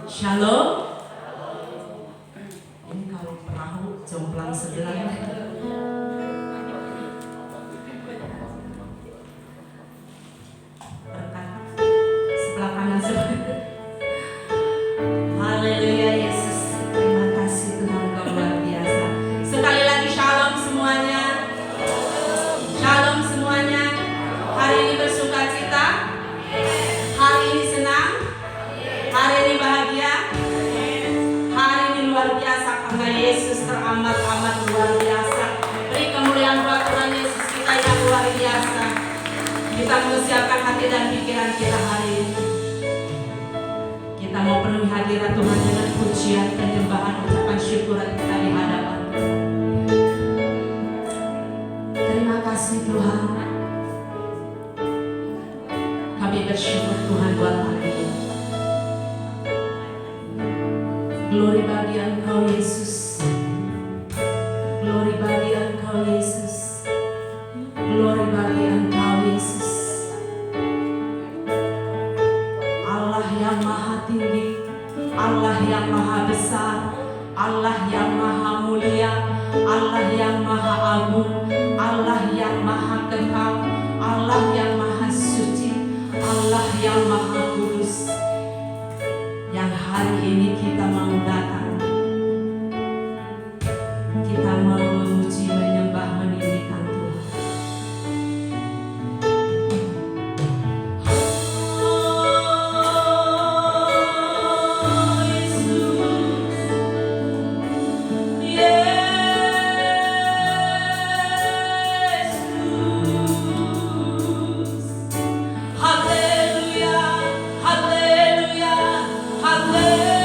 Shalom. Ini kalau perahu jomplang sebelah. Berkat sebelah kanan sebelah. Haleluya Yesus. Terima kasih Tuhan, Kau luar biasa. Sekali lagi shalom semuanya. Shalom semuanya. Hari ini bersuka cita. Hari ini senang. Hari ini bahagia. Hari ini luar biasa karena Yesus teramat-amat luar biasa. Beri kemuliaan buat Tuhan Yesus kita yang luar biasa. Kita mempersiapkan hati dan pikiran kita hari ini. Kita mau penuhi hadirat Tuhan dengan pujian, penyembahan, ucapan syukuran kita di hadapan Tuhan. Terima kasih Tuhan. Kami bersyukur Tuhan buat hari ini. Glory bagi Engkau Yesus. Glory bagi Engkau Yesus. Glory bagi Engkau Yesus. Allah yang maha tinggi, Allah yang maha besar, Allah yang maha mulia, Allah yang maha agung, Allah yang maha kekal, Allah yang maha suci, Allah yang maha kudus. Yang hari ini kita mau datang, kita mau memuji, menyembah, meninggikan Tuhan. Oh Yesus, Yesus, Haleluya, Haleluya, Haleluya.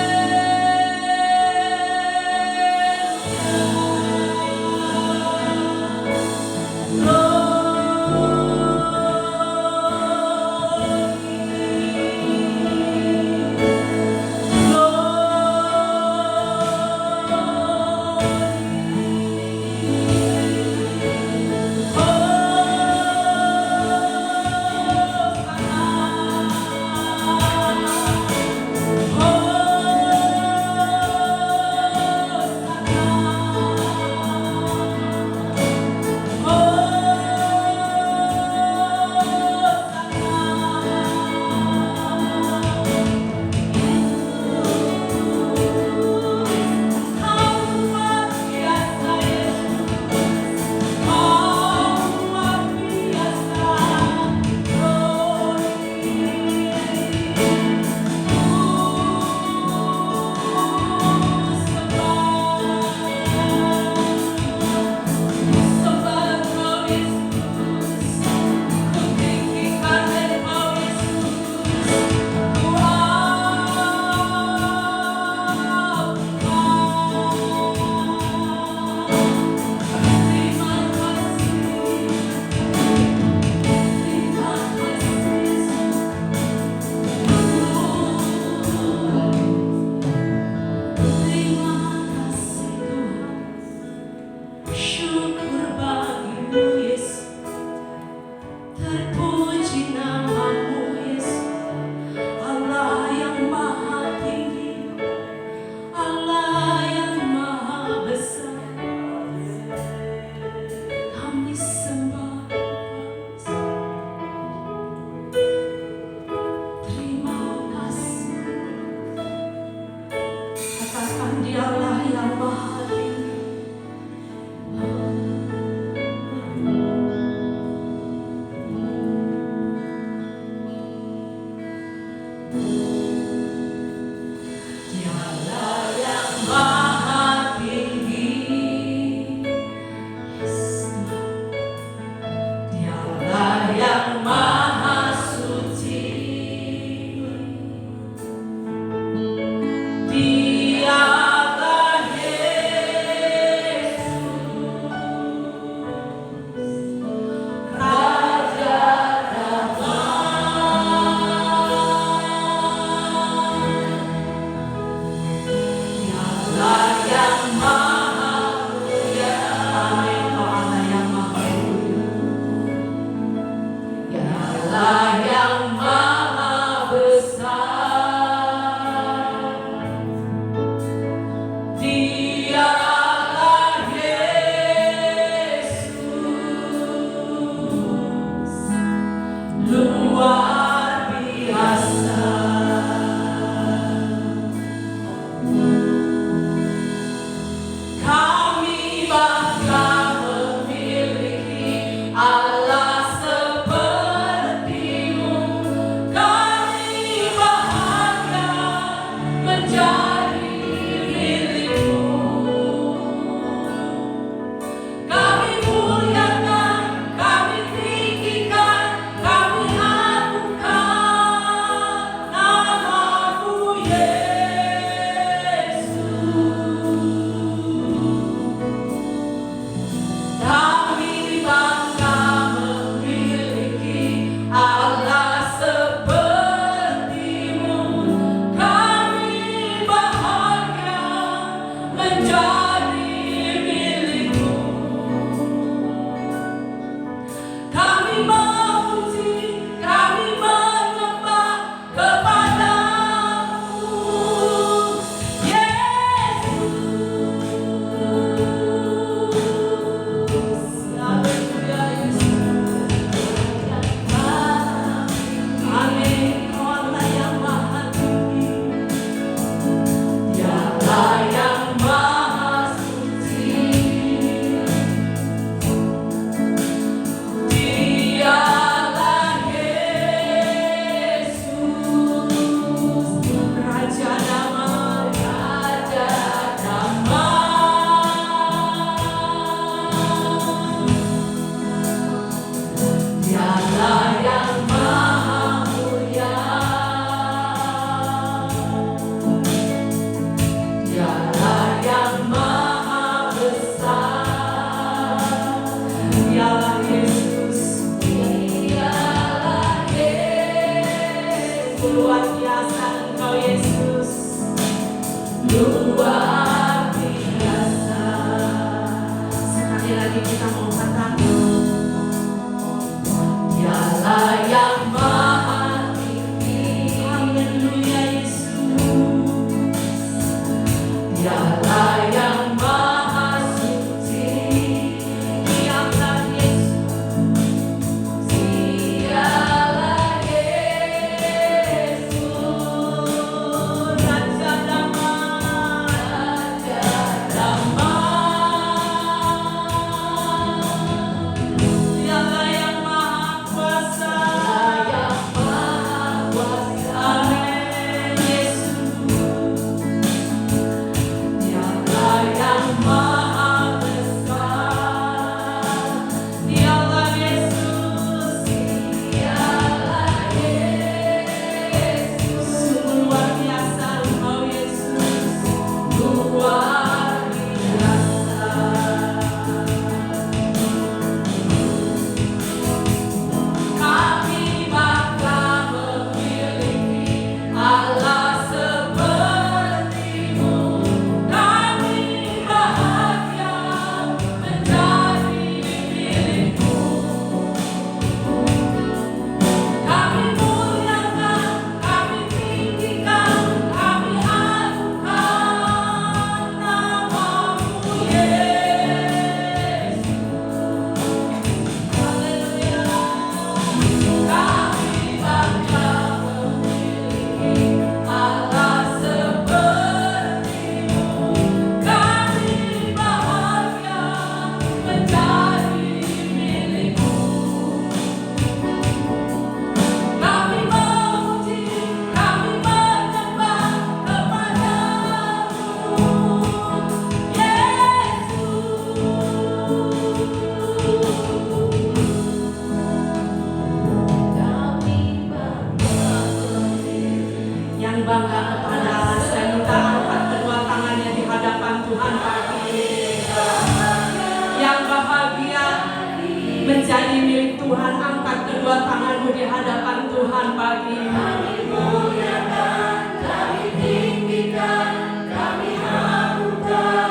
menjadi milik Tuhan. Angkat kedua tanganmu di hadapan Tuhan pagi ini. Kami muliakan, kami tinggikan, kami harukan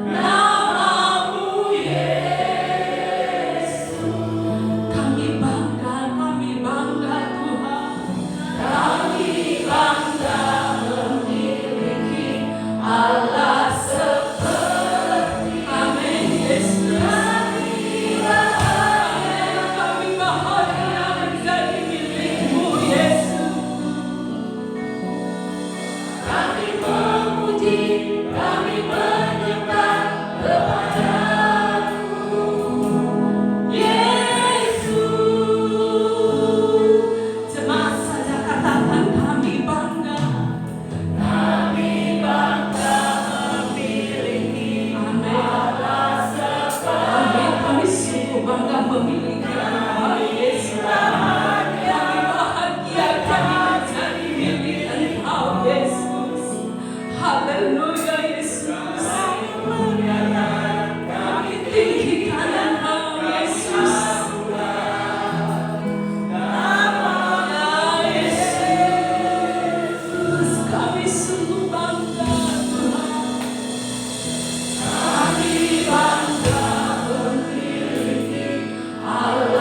nama-Mu Yesus. Kami bangga Tuhan. Kami bangga memiliki Allah seperti Amin Yesus. Kami bahagia menjadi milik-Mu Yesus. Kami memuji, kami menyembah kepada-Mu Yesus. Jemaat saja katakan kami bangga. Kami bangga memiliki Allah seperti Amin. Kami sungguh bangga memiliki Tuhan Yesus. Kami bahagia kami menjadi milik Engkau Yesus. Haleluya Yesus. Kami tinggikan Engkau Yesus. Ya Yesus, kami sungguh bangga Tuhan. Kami bangga memiliki Allah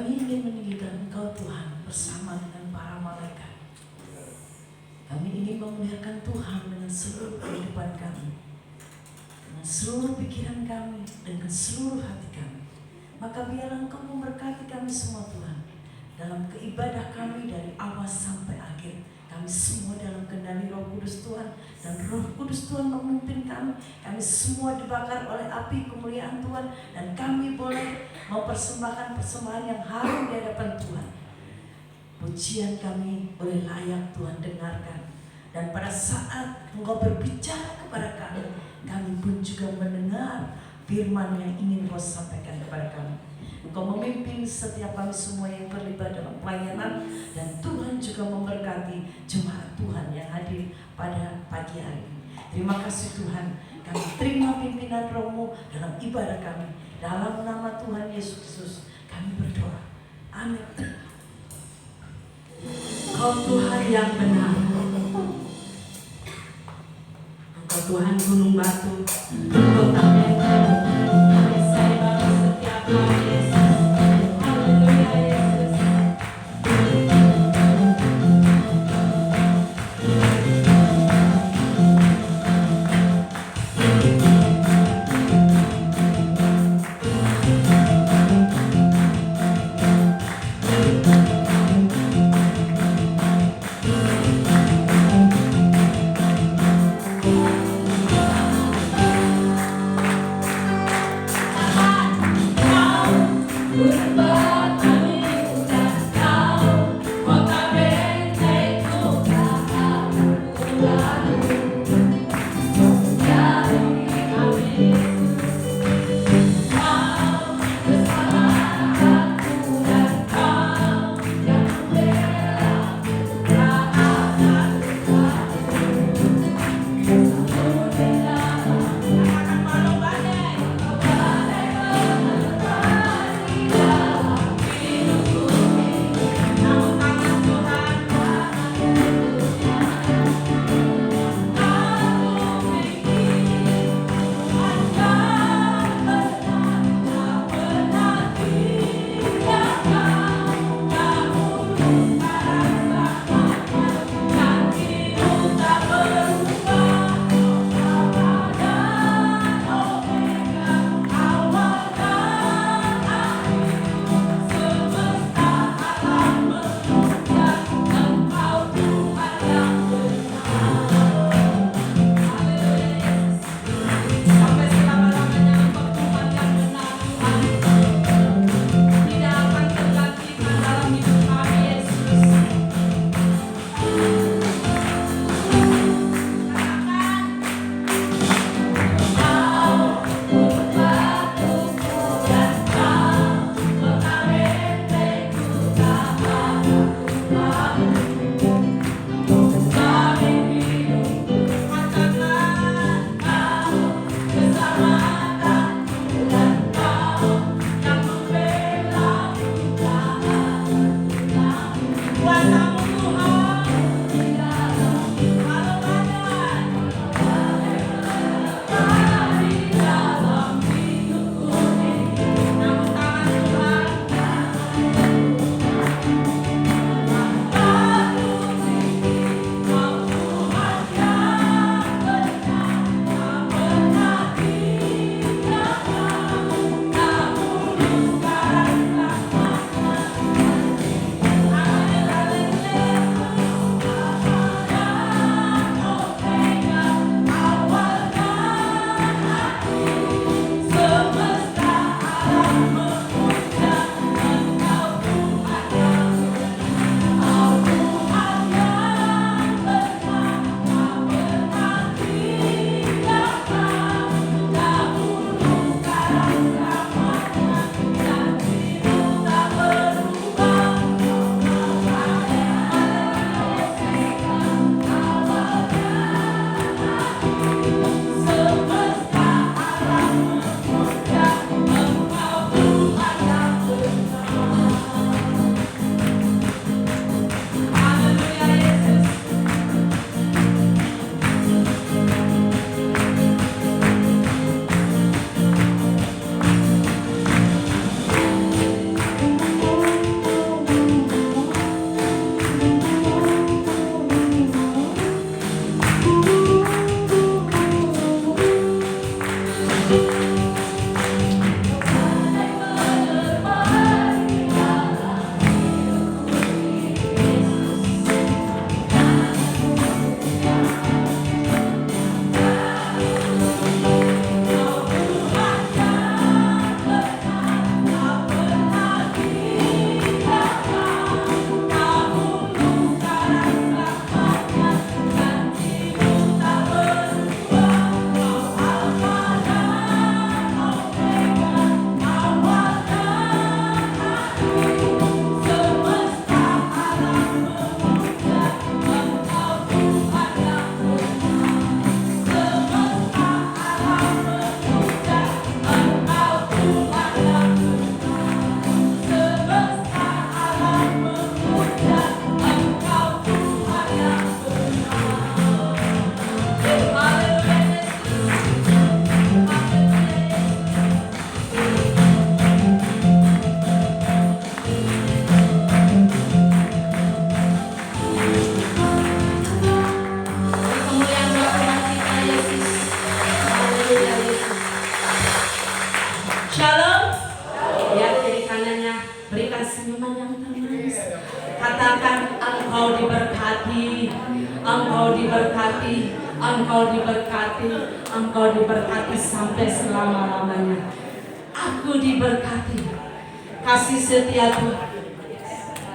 Kami ingin meninggikan Engkau Tuhan bersama dengan para malaikat. Kami ingin memuliakan Tuhan dengan seluruh kehidupan kami, dengan seluruh pikiran kami, dengan seluruh hati kami. Maka biarlah Engkau memberkati kami semua Tuhan, dalam keibadah kami dari awal sampai akhir. Kami semua dalam kendali Roh Kudus Tuhan, dan Roh Kudus Tuhan memimpin kami. Kami semua dibakar oleh api kemuliaan Tuhan, dan kami boleh mempersembahkan persembahan yang harum di hadapan Tuhan. Pujian kami boleh layak Tuhan dengarkan. Dan pada saat Engkau berbicara kepada kami, kami pun juga mendengar firman yang ingin Engkau sampaikan kepada kami. Engkau memimpin setiap kami semua yang terlibat dalam pelayanan, dan Tuhan juga memberkati jemaat Tuhan yang hadir pada pagi hari ini. Terima kasih Tuhan, kami terima pimpinan Roh-Mu dalam ibadah kami. Dalam nama Tuhan Yesus Kristus kami berdoa. Amin. Engkau Tuhan yang benar. Engkau Tuhan gunung batu. Engkau tak benteng. Kami sembah setiap hari Yesus. Haleluya Yesus. katakan engkau diberkati, engkau diberkati, engkau diberkati, engkau diberkati sampai selama-lamanya. Aku diberkati. Kasih setia Tuhan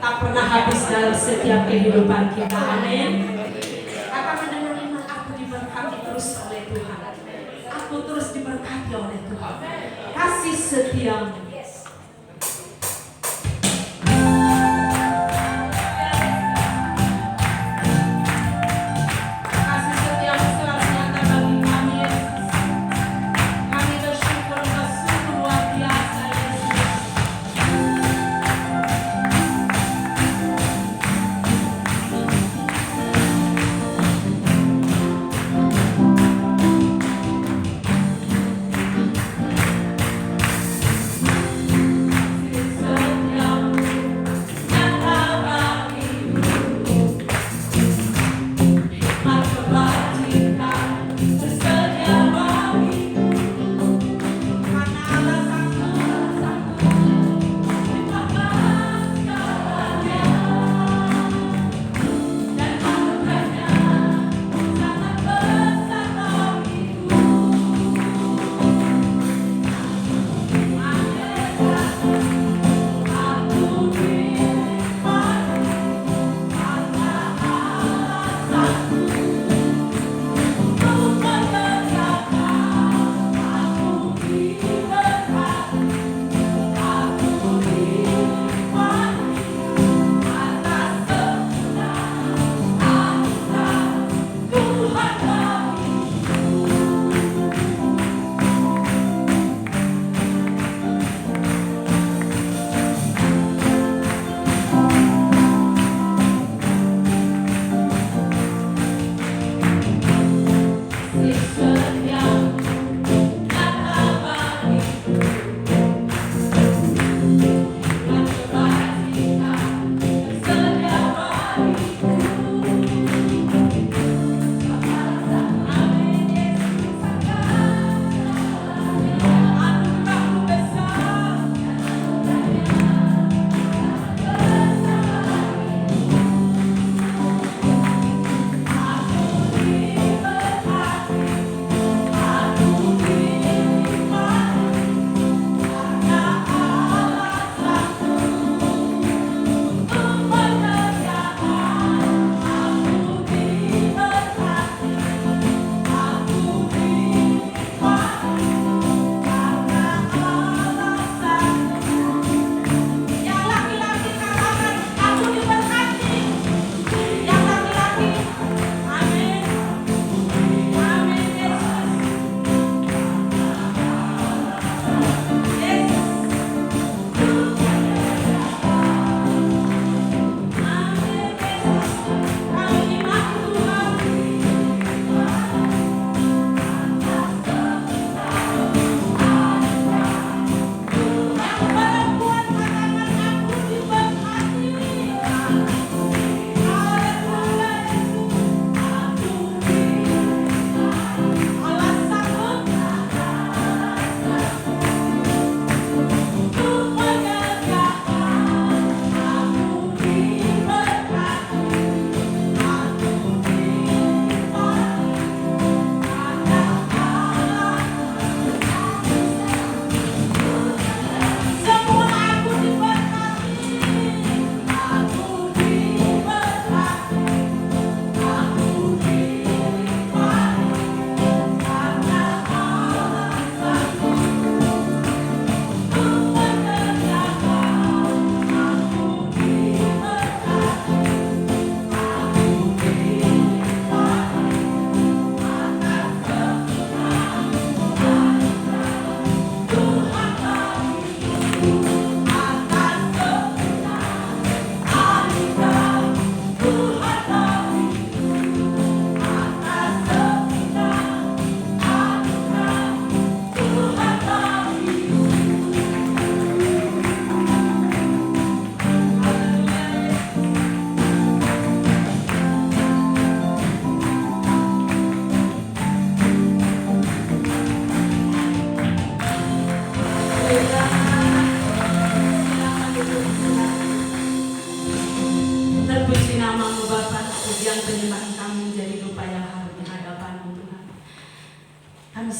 tak pernah habis dalam setiap kehidupan kita. Amin. Kata mendengar iman, aku diberkati terus oleh Tuhan. Aku terus diberkati oleh Tuhan. Kasih setiamu. Kasih setiamu selalu nyata bagi kami, Yesus. Kami bersyukur Engkau sungguh luar biasa, Yesus.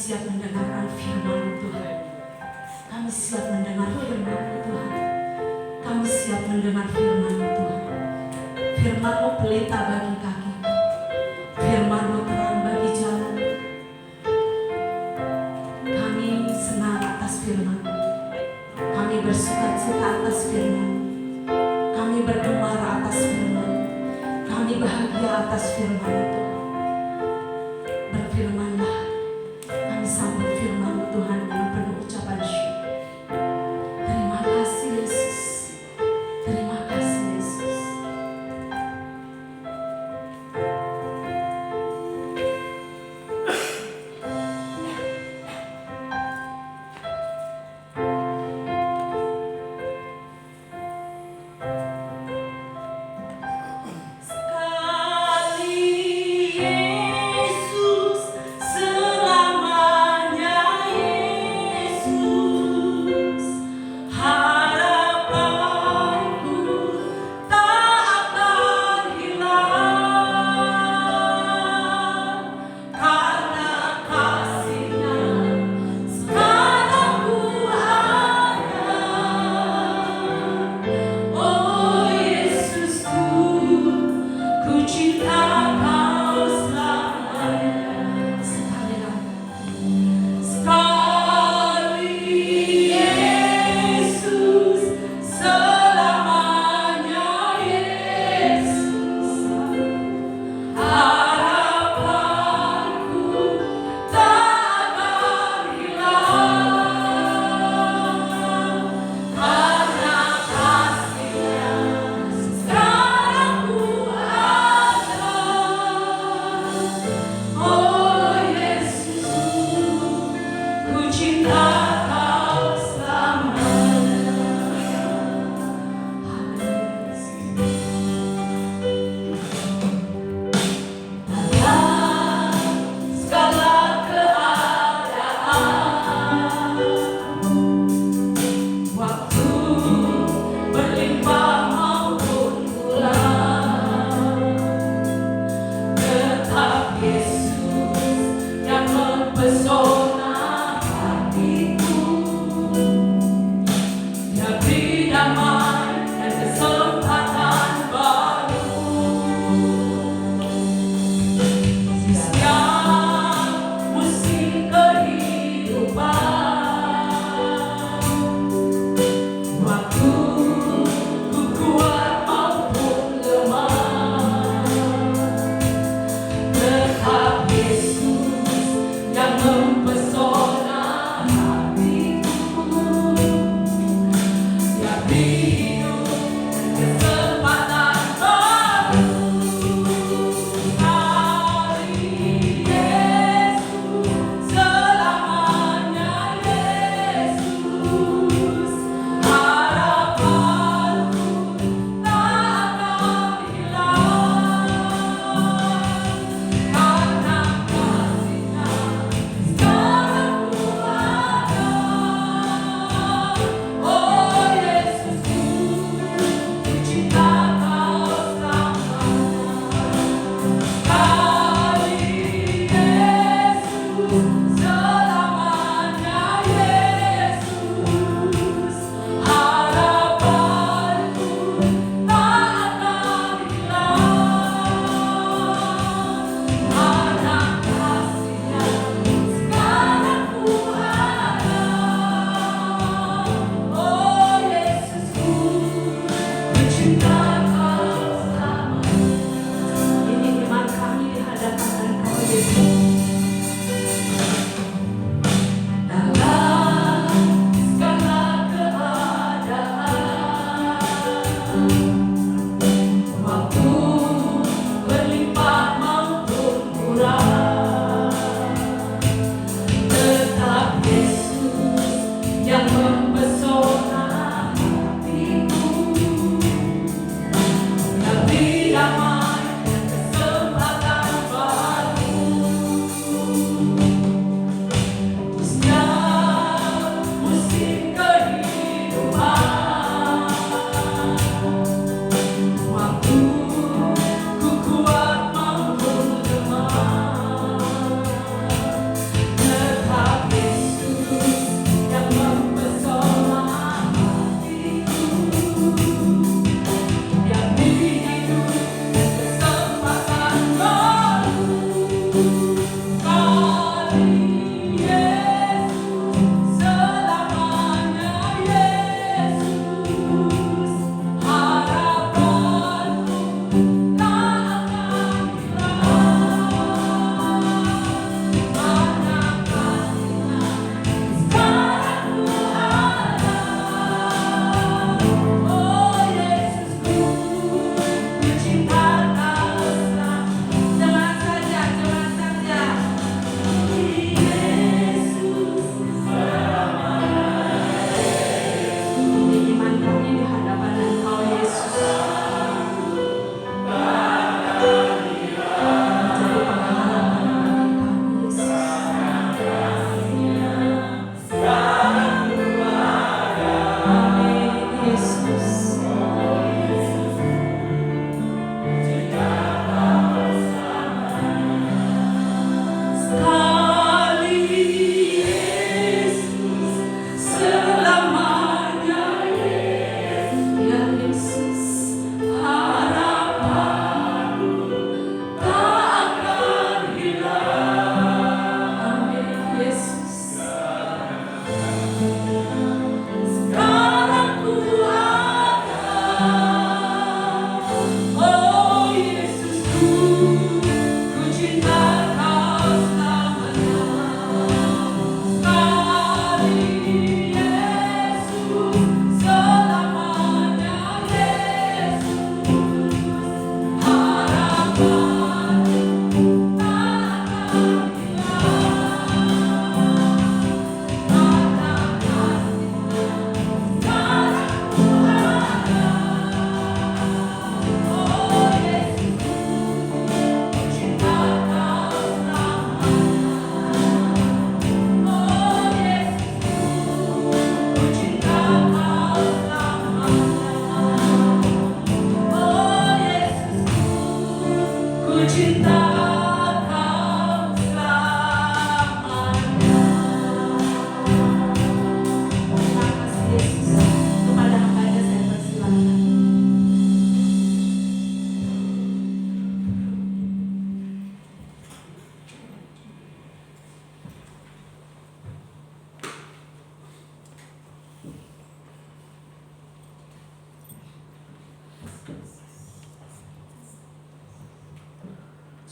siap mendengarkan firman-Mu Tuhan. Kami siap mendengar firman-Mu Tuhan. Kami siap mendengar firman-Mu Tuhan. Firman-Mu pelita bagi kaki, firman-Mu terang bagi jalan. Kami senang atas firman-Mu. Kami bersukacita atas firman-Mu. Kami bergembira atas firman-Mu. Kami bahagia atas firman-Mu. Berfirmanlah, kami sambut firman-Mu Tuhan dengan penuh ucapan syukur. Terima kasih Yesus. Terima kasih Yesus. Pesona hati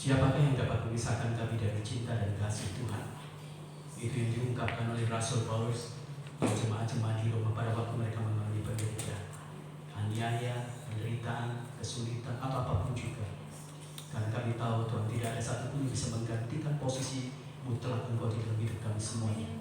Siapakah yang dapat memisahkan kami dari cinta dan kasih Tuhan? Itu yang diungkapkan oleh Rasul Paulus pada jemaat-jemaat di Roma pada waktu mereka mengalami penderitaan, aniaya, penderitaan, kesulitan, atau apapun juga. Karena kami tahu Tuhan tidak ada satupun yang bisa menggantikan posisi mutlak Engkau di dalam hidup kami semuanya.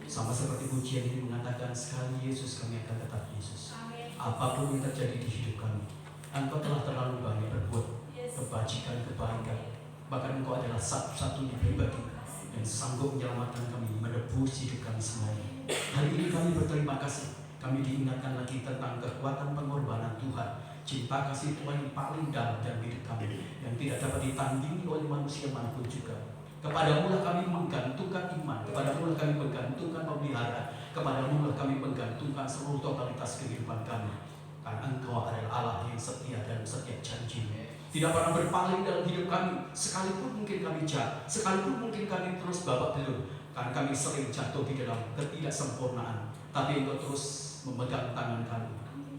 Sama seperti pujian ini mengatakan, sekali Yesus kami akan tetap Yesus. Apapun yang terjadi di hidup kami, Engkau telah terlalu banyak berbuat kebajikan, kebaikan. Bahkan Engkau adalah satu-satunya pribadi yang sanggup menyelamatkan kami, menebus hidup kami semuanya. Hari ini kami berterima kasih. Kami diingatkan lagi tentang kekuatan pengorbanan Tuhan, cinta kasih Tuhan yang paling dalam dalam hidup kami, yang tidak dapat ditandingi oleh manusia manapun juga. Kepadamu lah kami menggantungkan iman, kepadamu lah kami menggantungkan pemeliharaan, kepadamu lah kami menggantungkan seluruh totalitas kehidupan kami. Karena Engkau adalah Allah yang setia dan setiap janji-Mu tidak pernah berpaling dalam hidup kami. Sekalipun mungkin kami jahat, sekalipun mungkin kami terus babak belur, karena kami sering jatuh di dalam ketidaksempurnaan, tapi Engkau terus memegang tangan kami,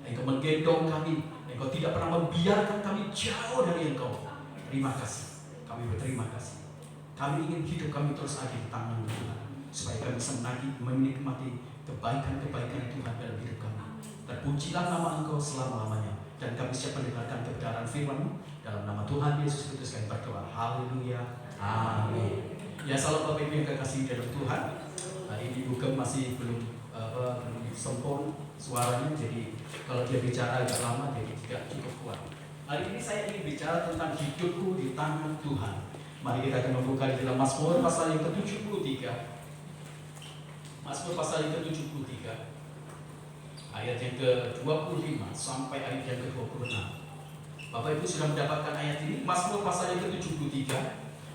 Engkau menggendong kami, Engkau tidak pernah membiarkan kami jauh dari Engkau. Terima kasih, kami berterima kasih. Kami ingin hidup kami terus ada di tangan Tuhan, supaya kami bisa menikmati kebaikan-kebaikan Tuhan dalam hidup kami. Terpujilah nama Engkau selama-lamanya, dan kami siap mendengarkan kebenaran firman-Mu. Dalam nama Tuhan Yesus Kristus kami berdoa. Haleluya. Amin. Ya, salam Bapak Ibu yang kekasih dalam Tuhan. Hari ini Bugem masih belum sempurna suaranya, jadi kalau dia bicara agak lama jadi tidak cukup kuat. Hari ini saya ingin bicara tentang hidupku di tangan Tuhan. Mari kita akan membuka di dalam Mazmur pasal yang ke-73. Mazmur pasal yang ke-73, ayat yang ke-25 sampai ayat yang ke-26. Bapak Ibu sudah mendapatkan ayat ini? Mazmur pasal yang ke-73,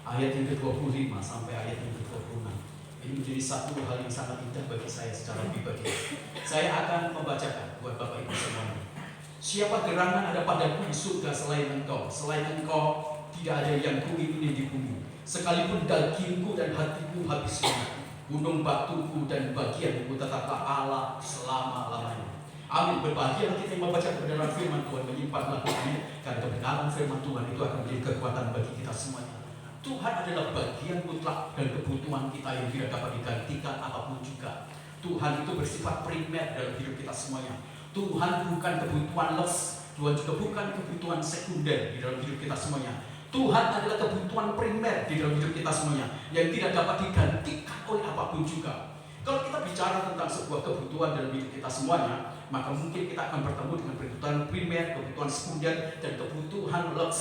ayat yang ke-25 sampai ayat yang ke-26. Ini menjadi satu hal yang sangat indah bagi saya secara pribadi. Saya akan membacakan buat Bapak Ibu semuanya. Siapa gerangan ada padaku di surga selain Engkau? Selain Engkau tidak ada yang kuingini di bumi. Sekalipun dagingku dan hatiku habis minyak, gunung batuku dan bagianku tetaplah Allah selama-lamanya. Amin. Berbahagialah kita yang membaca kebenaran firman Tuhan, menyimpanlah Tuhan, karena kebenaran firman Tuhan itu akan menjadi kekuatan bagi kita semuanya. Tuhan adalah bagian mutlak dan kebutuhan kita yang tidak dapat digantikan apapun juga. Tuhan itu bersifat primer dalam hidup kita semuanya. Tuhan bukan kebutuhan les, Tuhan juga bukan kebutuhan sekunder di dalam hidup kita semuanya. Tuhan adalah kebutuhan primer di dalam hidup kita semuanya, yang tidak dapat digantikan oleh apapun juga. Kalau kita bicara tentang sebuah kebutuhan dalam hidup kita semuanya, maka mungkin kita akan bertemu dengan kebutuhan primer, kebutuhan sekunder, dan kebutuhan lux.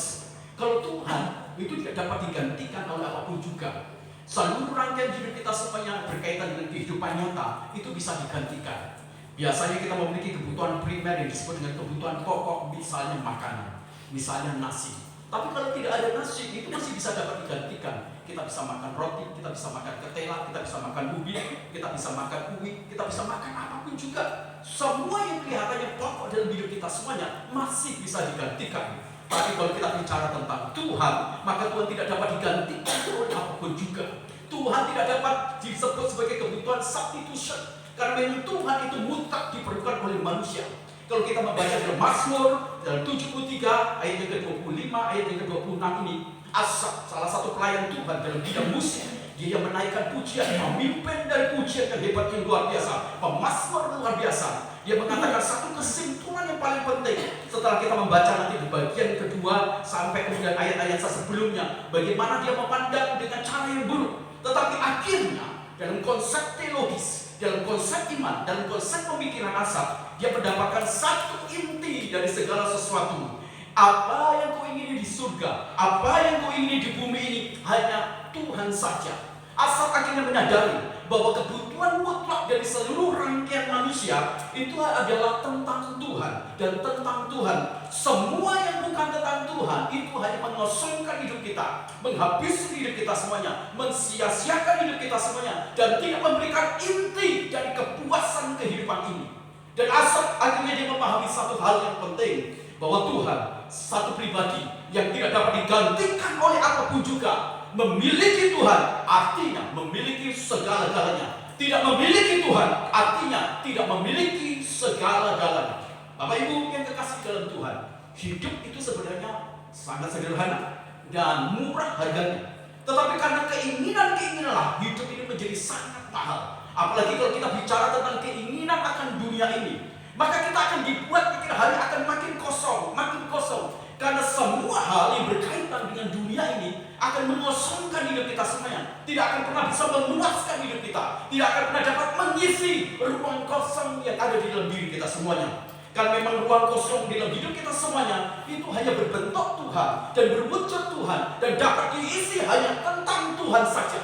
Kalau Tuhan itu tidak dapat digantikan oleh apapun juga. Seluruh rangkaian hidup kita semuanya berkaitan dengan kehidupan nyata itu bisa digantikan. Biasanya kita memiliki kebutuhan primer yang disebut dengan kebutuhan pokok, misalnya makanan, misalnya nasi. Tapi kalau tidak ada nasi, itu masih bisa dapat digantikan. Kita bisa makan roti, kita bisa makan ketela, kita bisa makan ubi, kita bisa makan uwi, kita bisa makan apapun juga. Semua yang kelihatannya pokok dalam hidup kita semuanya masih bisa digantikan. Tapi kalau kita bicara tentang Tuhan, maka Tuhan tidak dapat digantikan oleh apapun juga. Tuhan tidak dapat disebut sebagai kebutuhan substitution, karena memang Tuhan itu mutlak diperlukan oleh manusia. Kalau kita membaca dalam Mazmur dalam 73 ayat yang ke-25, ayat yang ke-26 ini, Asaf, salah satu pelayan Tuhan dalam bidang musik, dia yang menaikkan pujian, memimpin dari pujian yang hebat yang luar biasa, pemazmur luar biasa. Dia mengatakan satu kesimpulan yang paling penting setelah kita membaca nanti di bagian kedua sampai kemudian ayat-ayat sebelumnya, bagaimana dia memandang dengan cara yang buruk. Tetapi akhirnya dalam konsep teologis, dalam konsep iman, dalam konsep pemikiran Asaf, dia mendapatkan satu inti dari segala sesuatu. Apa yang kau ingini di surga, apa yang kau ingini di bumi ini, hanya Tuhan saja. Asaf akhirnya menyadari bahwa kebutuhan mutlak dari seluruh rangkaian manusia itu adalah tentang Tuhan dan tentang Tuhan. Semua yang bukan tentang Tuhan itu hanya mengosongkan hidup kita, menghabiskan hidup kita semuanya, mensia-siakan hidup kita semuanya, dan tidak memberikan inti dari kepuasan kehidupan ini. Dan Asaf akhirnya dia memahami satu hal yang penting, bahwa Tuhan satu pribadi yang tidak dapat digantikan oleh apapun juga. Memiliki Tuhan artinya memiliki segala-galanya. Tidak memiliki Tuhan artinya tidak memiliki segala-galanya. Bapak Ibu yang kekasih dalam Tuhan, hidup itu sebenarnya sangat sederhana. dan murah harganya. Tetapi karena keinginan-keinginanlah hidup ini menjadi sangat mahal. Apalagi kalau kita bicara tentang keinginan akan dunia ini, maka kita akan dibuat pikir hari akan makin kosong, makin kosong. Karena semua hal yang berkaitan dengan dunia ini akan mengosongkan hidup kita semuanya. Tidak akan pernah bisa memuaskan hidup kita. Tidak akan pernah dapat mengisi ruang kosong yang ada di dalam diri kita semuanya. Karena memang ruang kosong di dalam hidup kita semuanya itu hanya berbentuk Tuhan dan berwujud Tuhan dan dapat diisi hanya tentang Tuhan saja.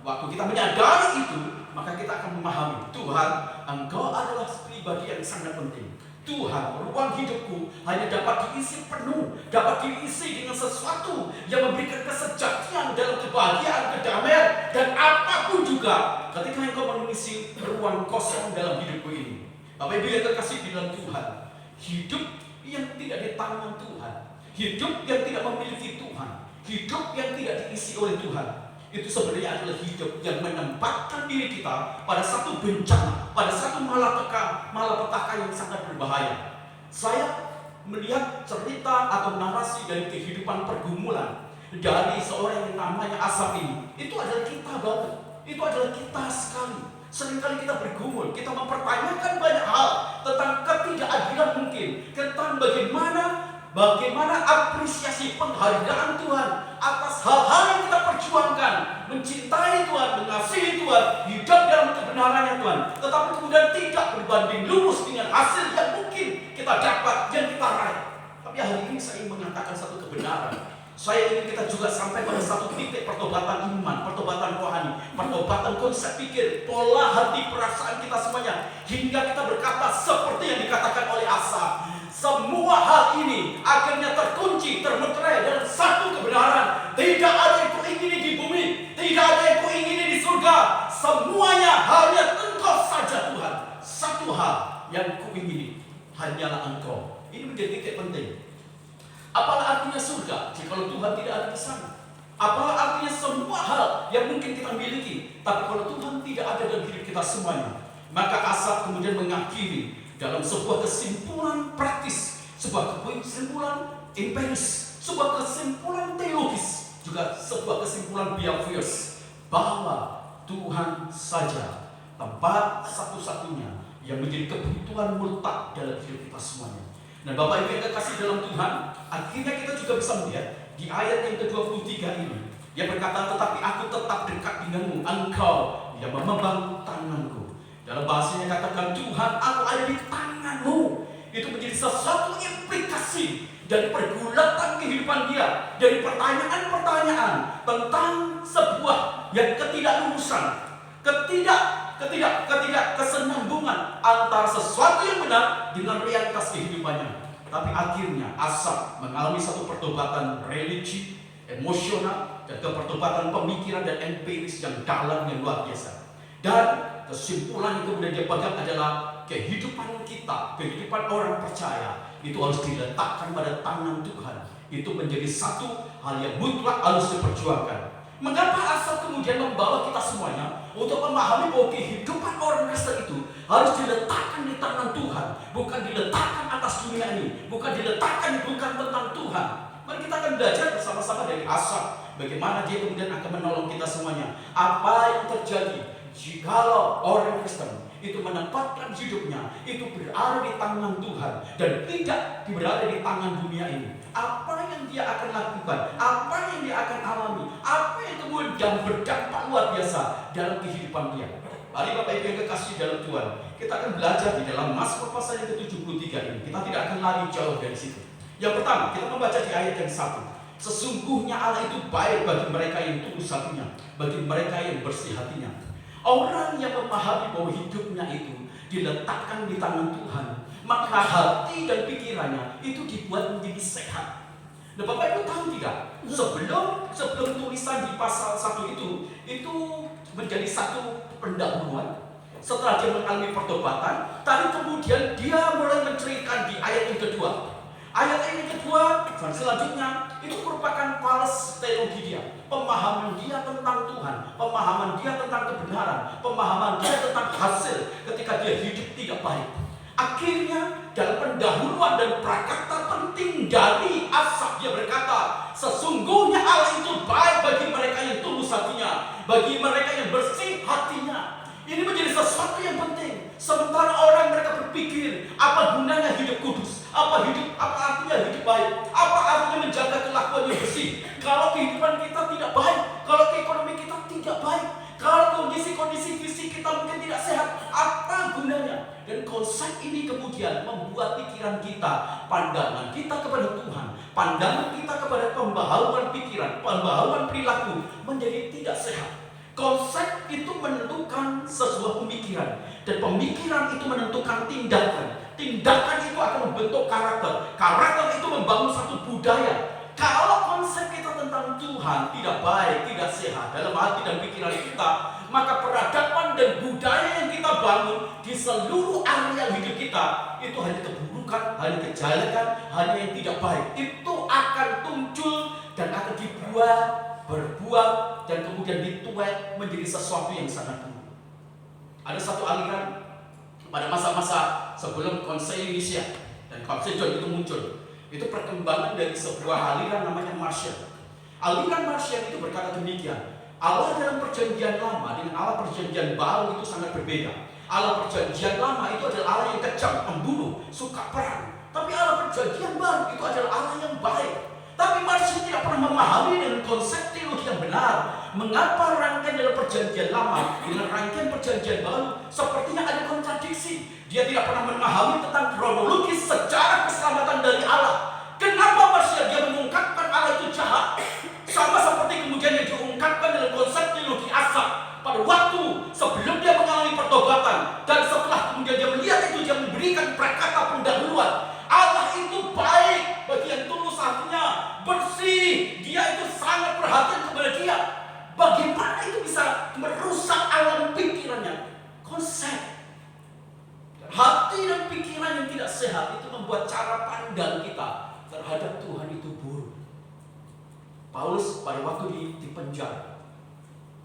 Waktu kita menyadari itu, maka kita akan memahami Tuhan, Engkau adalah pribadi yang sangat penting. Tuhan, ruang hidupku hanya dapat diisi penuh, dapat diisi dengan sesuatu yang memberikan kesejahteraan dalam kebahagiaan, kedamaian, dan apapun juga ketika Engkau mengisi ruang kosong dalam hidupku ini. Bapak Ibu yang terkasih di dalam Tuhan, hidup yang tidak di tangan Tuhan, hidup yang tidak memiliki Tuhan, hidup yang tidak diisi oleh Tuhan, itu sebenarnya adalah hidup yang menempatkan diri kita pada satu bencana, pada satu malapetaka yang sangat berbahaya. Saya melihat cerita atau narasi dari kehidupan pergumulan dari seorang yang namanya Asaf ini. Itu adalah kita banget, itu adalah kita sekali. Seringkali kita bergumul, kita mempertanyakan banyak hal tentang ketidakadilan mungkin, tentang bagaimana apresiasi penghargaan Tuhan atas hal-hal yang kita perjuangkan, mencintai Tuhan, mengasihi Tuhan, hidup dalam kebenarannya Tuhan, tetapi kemudian tidak berbanding lurus dengan hasil yang mungkin kita dapat, yang kita raih. Tapi hari ini saya ingin mengatakan satu kebenaran. Saya ingin kita juga sampai pada satu titik pertobatan iman, pertobatan rohani, pertobatan konsep pikir, pola hati, perasaan kita semuanya, hingga kita berkata seperti yang dikatakan oleh Asaf. Semua hal ini akhirnya terkunci, termeterai dalam satu kebenaran. Tidak ada yang kuingini di bumi, tidak ada yang kuingini di surga. Semuanya hanya Engkau saja Tuhan. Satu hal yang kuingini hanyalah Engkau. Ini menjadi titik penting. Apalah artinya surga jika Tuhan tidak ada di sana? Apalah artinya semua hal yang mungkin kita miliki, tapi kalau Tuhan tidak ada dalam hidup kita semuanya? Maka Asaf kemudian mengakhiri dalam sebuah kesimpulan praktis, sebuah kesimpulan empiris, sebuah kesimpulan teologis, juga sebuah kesimpulan biofios, bahwa Tuhan saja tempat satu-satunya yang menjadi kebutuhan mutlak dalam hidup kita semuanya. Dan Bapak Ibu yang terkasih dalam Tuhan, akhirnya kita juga bisa melihat di ayat yang ke-23 ini, yang berkata, tetapi aku tetap dekat denganmu, Engkau yang membangun tanganku. Dalam bahasanya katakan, Tuhan, aku ada di tanganmu. Itu menjadi sesuatu implikasi dari pergulatan kehidupan dia, dari pertanyaan-pertanyaan tentang sebuah yang ketidaklulusan, kesenambungan antara sesuatu yang benar dengan realitas kehidupannya. Tapi akhirnya Asaf mengalami satu pertobatan religi, emosional, dan pertobatan pemikiran dan empiris yang dalam yang luar biasa. Dan kesimpulan yang kemudian dia pegang adalah kehidupan kita, kehidupan orang percaya itu harus diletakkan pada tangan Tuhan. Itu menjadi satu hal yang mutlak harus diperjuangkan. Mengapa Asaf kemudian membawa kita semuanya untuk memahami bahwa kehidupan orang Kristen itu harus diletakkan di tangan Tuhan, bukan diletakkan atas dunia ini, bukan tentang Tuhan. Mari kita akan belajar bersama-sama dari Asaf, bagaimana dia kemudian akan menolong kita semuanya. Apa yang terjadi jikalau orang Kristen itu menempatkan hidupnya itu berada di tangan Tuhan dan tidak berada di tangan dunia ini? Apa yang dia akan lakukan? Apa yang dia akan alami? Apa yang kemudian berdampak luar biasa dalam kehidupan dia? Mari Bapak Ibu yang kekasih dalam Tuhan, kita akan belajar di dalam Mazmur pasal yang ke-73 ini. Kita tidak akan lari jauh dari situ. Yang pertama, kita membaca di ayat yang 1. Sesungguhnya Allah itu baik bagi mereka yang tulus hatinya, bagi mereka yang bersih hatinya. Orang yang memahami bahwa hidupnya itu diletakkan di tangan Tuhan, maka hati dan pikirannya itu dibuat menjadi sehat. Nah, Bapak Ibu tahu tidak? Sebelum tulisan di pasal 1 itu menjadi satu pendahuluan. Setelah dia mengalami pertobatan, tadi kemudian dia mulai menceritakan di ayat yang kedua. Ayat yang kedua dan selanjutnya itu merupakan falas teologi dia, pemahaman dia tentang Tuhan, pemahaman dia tentang kebenaran, pemahaman dia tentang hasil ketika dia hidup tidak baik. Akhirnya dalam pendahuluan dan prakata penting dari Asaf dia berkata, sesungguhnya Sementara orang mereka berpikir, apa gunanya hidup kudus? Apa artinya hidup baik? Apa artinya menjaga kelakuan yang bersih? Kalau kehidupan kita tidak baik, kalau ekonomi kita tidak baik, kalau kondisi-kondisi fisik kita mungkin tidak sehat, apa gunanya? Dan konsep ini kemudian membuat pikiran kita, pandangan kita kepada Tuhan, pandangan kita kepada pembaharuan pikiran, pembaharuan perilaku menjadi tidak sehat. Konsep itu menentukan sebuah pemikiran, dan pemikiran itu menentukan tindakan. Tindakan itu akan membentuk karakter. Karakter itu membangun satu budaya. Kalau konsep kita tentang Tuhan tidak baik, tidak sehat dalam hati dan pikiran kita, maka peradaban dan budaya yang kita bangun di seluruh area hidup kita itu hanya keburukan, hanya kejelekan, hanya yang tidak baik. Itu akan muncul dan akan dibuat, berbuat, dan kemudian dituai menjadi sesuatu yang sangat buruk. Ada satu aliran pada masa-masa sebelum konsel Indonesia dan konsel John itu muncul. Itu perkembangan dari sebuah aliran namanya Marcion. Aliran Marcion itu berkata demikian: Allah dalam perjanjian lama dengan Allah perjanjian baru itu sangat berbeda. Allah perjanjian lama itu adalah Allah yang kejam, pembunuh, suka perang. Tapi Allah perjanjian baru itu adalah Allah yang baik. Tapi Marcion tidak pernah memahami dengan konsep teologi yang benar. Mengapa rangkaian dalam perjanjian lama dengan rangkaian perjanjian baru sepertinya ada kontradiksi? Dia tidak pernah memahami tentang kronologis sejarah keselamatan dari Allah. Kenapa Marcion dia mengungkapkan Allah itu jahat? Sama seperti kemudian yang diungkapkan dalam konsep teologi asal. Pada waktu sebelum dia mengalami pertobatan dan setelah kemudian dia melihat itu, dia memberikan prakata pendahuluan. Allah itu baik bagi yang tulus hatinya, bersih. Dia itu sangat perhatian kepada dia. Bagaimana itu bisa merusak alam pikirannya? Konsep hati dan pikiran yang tidak sehat itu membuat cara pandang kita terhadap Tuhan itu buruk. Paulus pada waktu di penjara,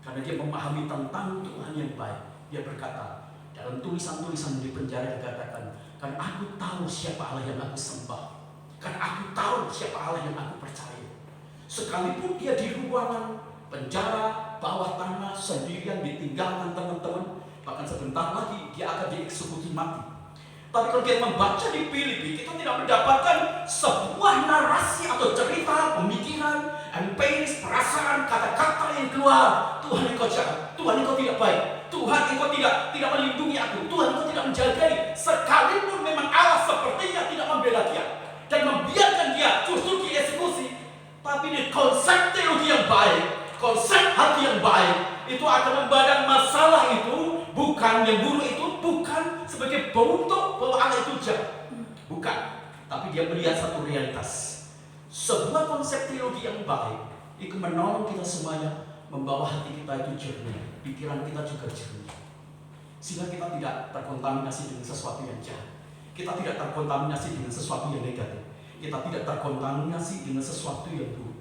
karena dia memahami tentang Tuhan yang baik, dia berkata dalam tulisan-tulisan di penjara, dikatakan, karena aku tahu siapa Allah yang aku sembah, karena aku tahu siapa Allah yang aku percaya. Sekalipun dia di ruangan penjara bawah tanah sendirian, ditinggalkan teman-teman, bahkan sebentar lagi dia akan dieksekusi mati. Tapi kalau kita membaca di Filipi, kita tidak mendapatkan sebuah narasi atau cerita, pemikiran, empiris, perasaan, kata-kata yang keluar. Tuhan engkau jahat, Tuhan engkau tidak baik, Tuhan engkau tidak melindungi aku, Tuhan engkau tidak menjagai. Sekalipun memang Allah sepertinya tidak membela dia dan membiarkan dia justru dieksekusi, tapi di konsep teologi yang baik, konsep hati yang baik, itu akan memandang masalah itu bukan yang buruk itu, bukan sebagai bentuk bahwa Allah itu jahat, bukan. Tapi dia melihat satu realitas. Sebuah konsep teologi yang baik itu menolong kita semuanya, membawa hati kita itu jernih, pikiran kita juga jernih, sehingga kita tidak terkontaminasi dengan sesuatu yang jahat. Kita tidak terkontaminasi dengan sesuatu yang negatif. Kita tidak terkontaminasi dengan sesuatu yang buruk.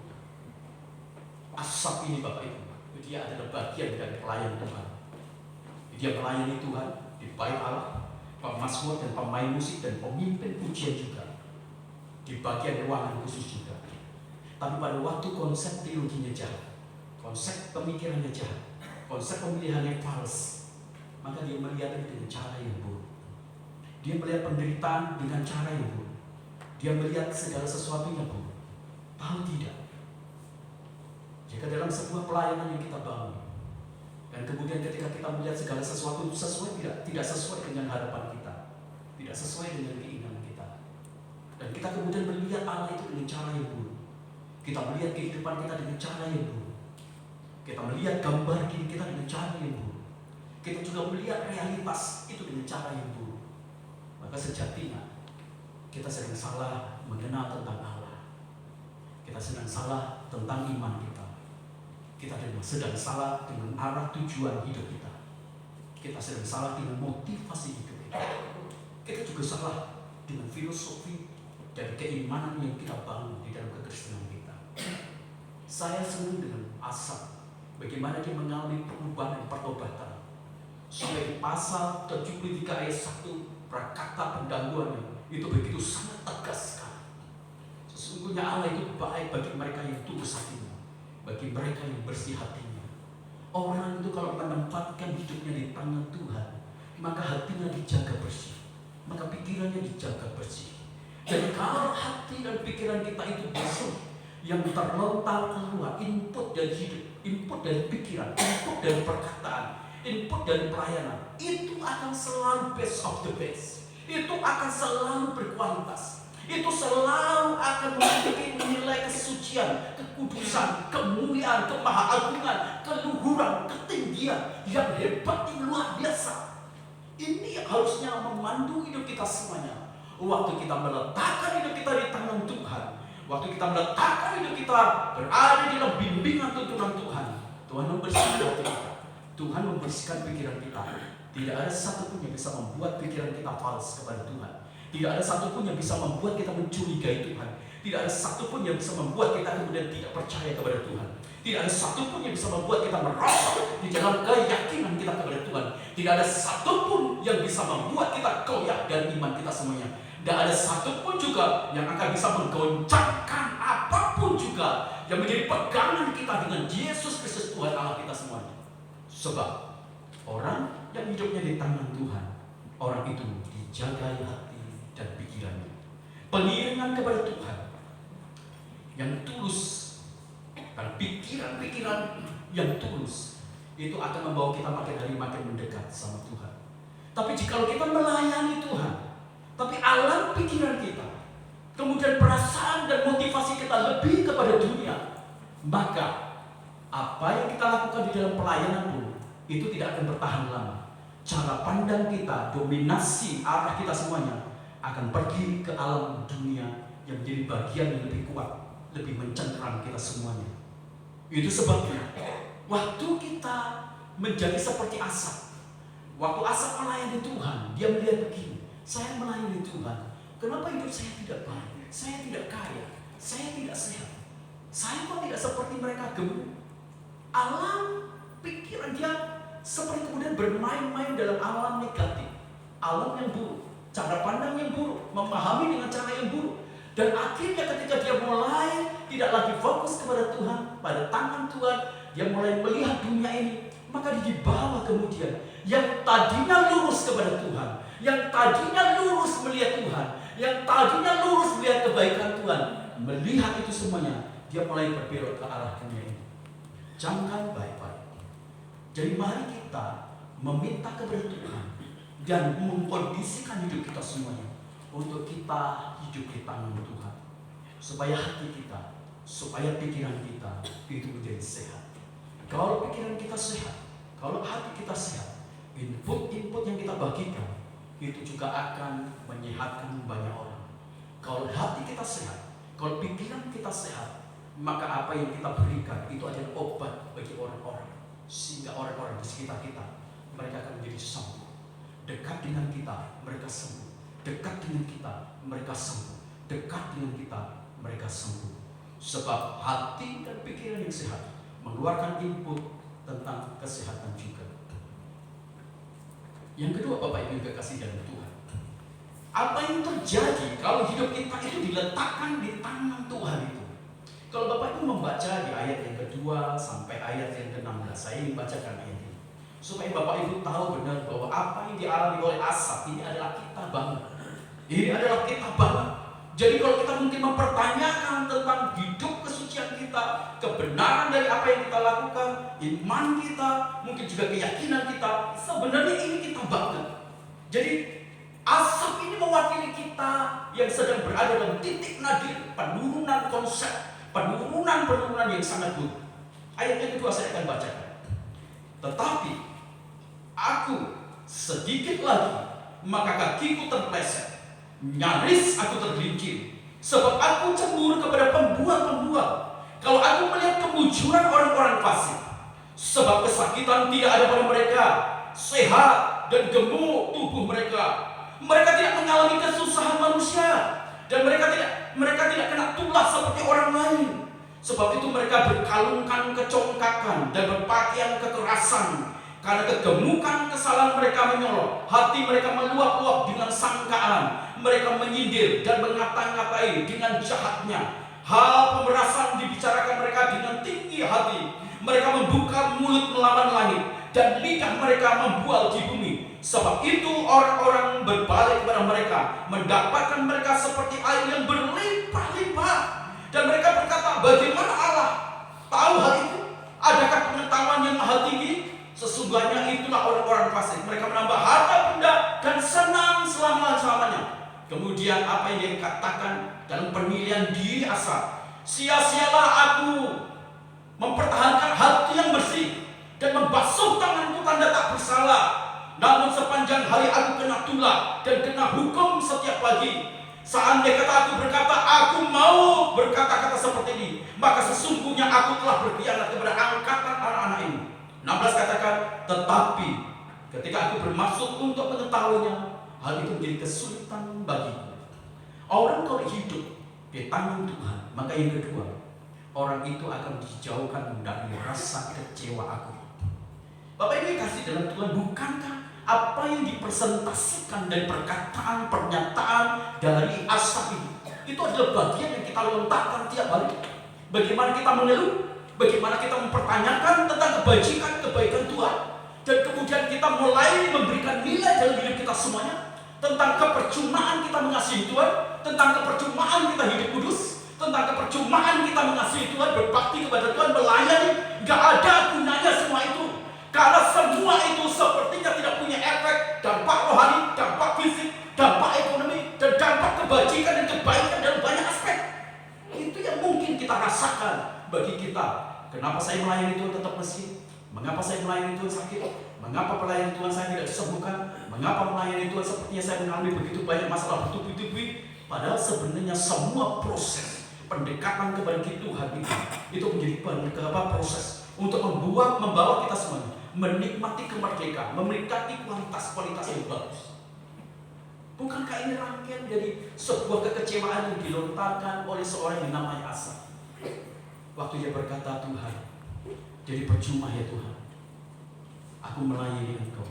Asap ini Bapak Ibu, dia adalah bagian dari pelayan Tuhan. Dia melayani Tuhan di bait Allah, pemazmur dan pemain musik dan pemimpin pujian juga, di bagian ruangan khusus juga. Tapi pada waktu konsep teologinya jahat, konsep pemikirannya jahat, konsep pemilihannya fals, maka dia melihat itu dengan cara yang buruk. Dia melihat penderitaan dengan cara yang buruk. Dia melihat segala sesuatu yang buruk. Tahu tidak? Jika dalam sebuah pelayanan yang kita bangun, dan kemudian ketika kita melihat segala sesuatu sesuai tidak sesuai dengan harapan kita, tidak sesuai dengan keinginan kita, dan kita kemudian melihat Allah itu dengan cara yang buruk, kita melihat kehidupan kita dengan cara yang buruk, kita melihat gambar diri kita dengan cara yang buruk, kita juga melihat realitas itu dengan cara yang buruk, maka sejatinya kita sedang salah mengenal tentang Allah. Kita sedang salah tentang iman kita. Kita sedang salah dengan arah tujuan hidup kita. Kita sedang salah dengan motivasi hidup kita. Kita juga salah dengan filosofi dan keimanan yang kita bangun di dalam kekristenan kita. Saya senang dengan Asaf, bagaimana dia mengalami perubahan dan pertobatan. Sampai di pasal 73 ayat 1, prakata pendahuluannya itu begitu sangat tegas sekali. Sesungguhnya Allah itu baik bagi mereka yang tulus hatinya, bagi mereka yang bersih hatinya. Orang itu kalau menempatkan hidupnya di tangan Tuhan, maka hatinya dijaga bersih, maka pikirannya dijaga bersih. Jadi kalau hati dan pikiran kita itu bersih, yang terlontar keluar input dari hidup, input dari pikiran, input dari perkataan, input dari pelayanan, itu akan selalu best of the best. Itu akan selalu berkualitas. Itu selalu akan memiliki nilai kesucian, kekudusan, kemuliaan, kemahaagungan, keluhuran, ketinggian yang hebat, yang luar biasa. Ini yang harusnya memandu hidup kita semuanya. Waktu kita meletakkan hidup kita di tangan Tuhan, waktu kita meletakkan hidup kita berada di dalam bimbingan tuntunan Tuhan, Tuhan membersihkan hati kita, Tuhan membersihkan pikiran kita. Tidak ada satupun yang bisa membuat pikiran kita fals kepada Tuhan. Tidak ada satupun yang bisa membuat kita mencurigai Tuhan. Tidak ada satupun yang bisa membuat kita kemudian tidak percaya kepada Tuhan. Tidak ada satupun yang bisa membuat kita merosot di dalam keyakinan kita kepada Tuhan. Tidak ada satupun yang bisa membuat kita goyah dari iman kita semuanya. Tidak ada satupun juga yang akan bisa menggoncangkan apapun juga yang menjadi pegangan kita dengan Yesus Kristus Tuhan Allah kita semuanya. Sebab orang yang hidupnya di tangan Tuhan, orang itu dijaga hati dan pikirannya. Pengiringan kepada Tuhan yang tulus dan pikiran-pikiran yang tulus itu akan membawa kita makin hari makin mendekat sama Tuhan. Tapi jika kita melayani Tuhan, tapi alam pikiran kita, kemudian perasaan dan motivasi kita lebih kepada dunia, maka apa yang kita lakukan di dalam pelayanan pun itu tidak akan bertahan lama. Cara pandang kita, dominasi arah kita semuanya akan pergi ke alam dunia yang menjadi bagian yang lebih kuat, lebih mencengkram kita semuanya. Itu sebabnya waktu kita menjadi seperti asap, waktu asap melayani Tuhan, dia melihat begini, saya melayani Tuhan, kenapa hidup saya tidak baik, saya tidak kaya, saya tidak sehat, saya kok tidak seperti mereka gemuk. Alam pikiran dia seperti kemudian bermain-main dalam alam negatif, alam yang buruk, cara pandang yang buruk, memahami dengan cara yang buruk. Dan akhirnya ketika dia mulai tidak lagi fokus kepada Tuhan, pada tangan Tuhan, dia mulai melihat dunia ini, maka dia dibawa kemudian yang tadinya lurus kepada Tuhan, yang tadinya lurus melihat Tuhan, yang tadinya lurus melihat kebaikan Tuhan, melihat itu semuanya, dia mulai berbelok ke arah dunia ini. Jangan baik-baik. Jadi mari kita meminta kepada Tuhan dan mengkondisikan hidup kita semuanya untuk kita hidup di tangan Tuhan, supaya hati kita, supaya pikiran kita itu menjadi sehat. Kalau pikiran kita sehat, kalau hati kita sehat, input-input yang kita bagikan itu juga akan menyehatkan banyak orang. Kalau hati kita sehat, kalau pikiran kita sehat, maka apa yang kita berikan itu adalah obat bagi orang-orang, sehingga orang-orang di sekitar kita mereka akan menjadi sembuh. Dekat dengan kita, mereka sembuh. Dekat dengan kita, mereka sembuh. Dekat dengan kita, mereka sembuh. Sebab hati dan pikiran yang sehat mengeluarkan input tentang kesehatan juga. Yang kedua, Bapak Ibu yang kasih dalam Tuhan, apa yang terjadi kalau hidup kita itu diletakkan di tangan Tuhan itu? Kalau Bapak Ibu membaca di ayat yang kedua sampai ayat yang ke-16, saya ingin bacakan ayat ini supaya Bapak Ibu tahu benar bahwa apa yang dialami oleh asap ini adalah kita banget. Ini adalah kita banget. Jadi kalau kita mungkin mempertanyakan tentang hidup kesucian kita, kebenaran dari apa yang kita lakukan, iman kita, mungkin juga keyakinan kita, sebenarnya ini kita banget. Jadi asap ini mewakili kita yang sedang berada dalam titik nadir penurunan konsep, penurunan yang sangat buruk. Ayat yang kedua saya akan bacakan. Tetapi aku sedikit lagi, maka kakiku terpleset, nyaris aku tergelincir, sebab aku cemburu kepada pembual-pembual. Kalau aku melihat kemujuran orang-orang fasik, sebab kesakitan tidak ada pada mereka, sehat dan gemuk tubuh mereka. Mereka tidak mengalami kesusahan manusia, dan mereka tidak kena tulah seperti orang lain. Sebab itu mereka berkalungkan kecongkakan dan berpakaian kekerasan. Karena kegemukan kesalahan mereka menyolok, hati mereka meluap-luap dengan sangkaan. Mereka menyindir dan mengata-ngatai dengan jahatnya. Hal pemerasan dibicarakan mereka dengan tinggi hati. Mereka membuka mulut melawan langit, dan lidah mereka membual di bumi. Sebab itu orang-orang berbalik kepada mereka, mendapatkan mereka seperti air yang berlimpah-limpah. Dan mereka berkata, bagaimana Allah tahu hal itu? Adakah pengetahuan yang maha tinggi? Sesungguhnya itulah orang-orang fasik. Mereka menambah harta benda dan senang selama-lamanya. Kemudian apa yang dikatakan dalam penilaian diri Asaf, sia-sialah aku mempertahankan hati yang bersih dan membasuh tanganku tanda tak bersalah. Namun sepanjang hari aku kena tulah dan kena hukum setiap pagi. Seandainya kata aku berkata, aku mau berkata-kata seperti ini, maka sesungguhnya aku telah berkhianat kepada angkatan anak-anak ini. 16 katakan, tetapi ketika aku bermaksud untuk mengetahuinya, hal itu menjadi kesulitan bagiku. Orang kalau hidup di tangan Tuhan, maka yang kedua, orang itu akan dijauhkan dari rasa kecewa aku. Bapak ini kasih dalam Tuhan, bukankah apa yang dipresentasikan dari perkataan, pernyataan dari Asaf itu adalah bagian yang kita lontarkan tiap hari. Bagaimana kita mengeluh, bagaimana kita mempertanyakan tentang kebaikan Tuhan, dan kemudian kita mulai memberikan nilai dalam hidup kita semuanya tentang kepercumaan kita mengasihi Tuhan, tentang kepercumaan kita hidup kudus, tentang kepercumaan kita mengasihi Tuhan, berbakti kepada Tuhan, melayani. Gak ada gunanya semua itu. Karena semua itu sepertinya tidak punya efek, dampak rohani, dampak fisik, dampak ekonomi, dan dampak kebajikan dan kebaikan dalam banyak aspek. Itu yang mungkin kita rasakan bagi kita. Kenapa saya melayani Tuhan tetap meskin? Mengapa saya melayani Tuhan sakit? Mengapa pelayanan Tuhan saya tidak disembuhkan? Mengapa melayani Tuhan sepertinya saya mengalami begitu banyak masalah bertubi-tubi? Padahal sebenarnya semua proses pendekatan kepada Tuhan itu menjadi proses untuk membawa kita semuanya menikmati kemerdekaan, menikmati kualitas yang bagus. Bukankah ini rangkaian dari sebuah kekecewaan yang dilontarkan oleh seorang yang namanya Asaf? Waktu dia berkata, Tuhan, jadi percuma ya Tuhan, aku melayani Engkau.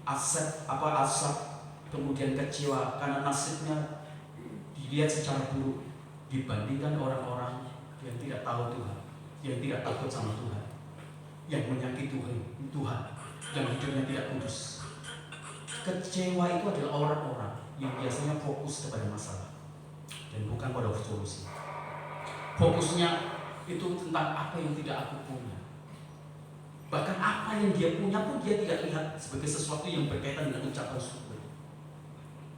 Asaf kemudian kecewa karena nasibnya dilihat secara buruk dibandingkan orang-orang yang tidak tahu Tuhan, yang tidak takut sama Tuhan, yang menyakiti Tuhan, yang hidupnya tidak kudus. Kecewa itu adalah orang-orang yang biasanya fokus kepada masalah dan bukan pada solusi. Fokusnya itu tentang apa yang tidak aku punya. Bahkan apa yang dia punya pun dia tidak lihat sebagai sesuatu yang berkaitan dengan ucapan syukur.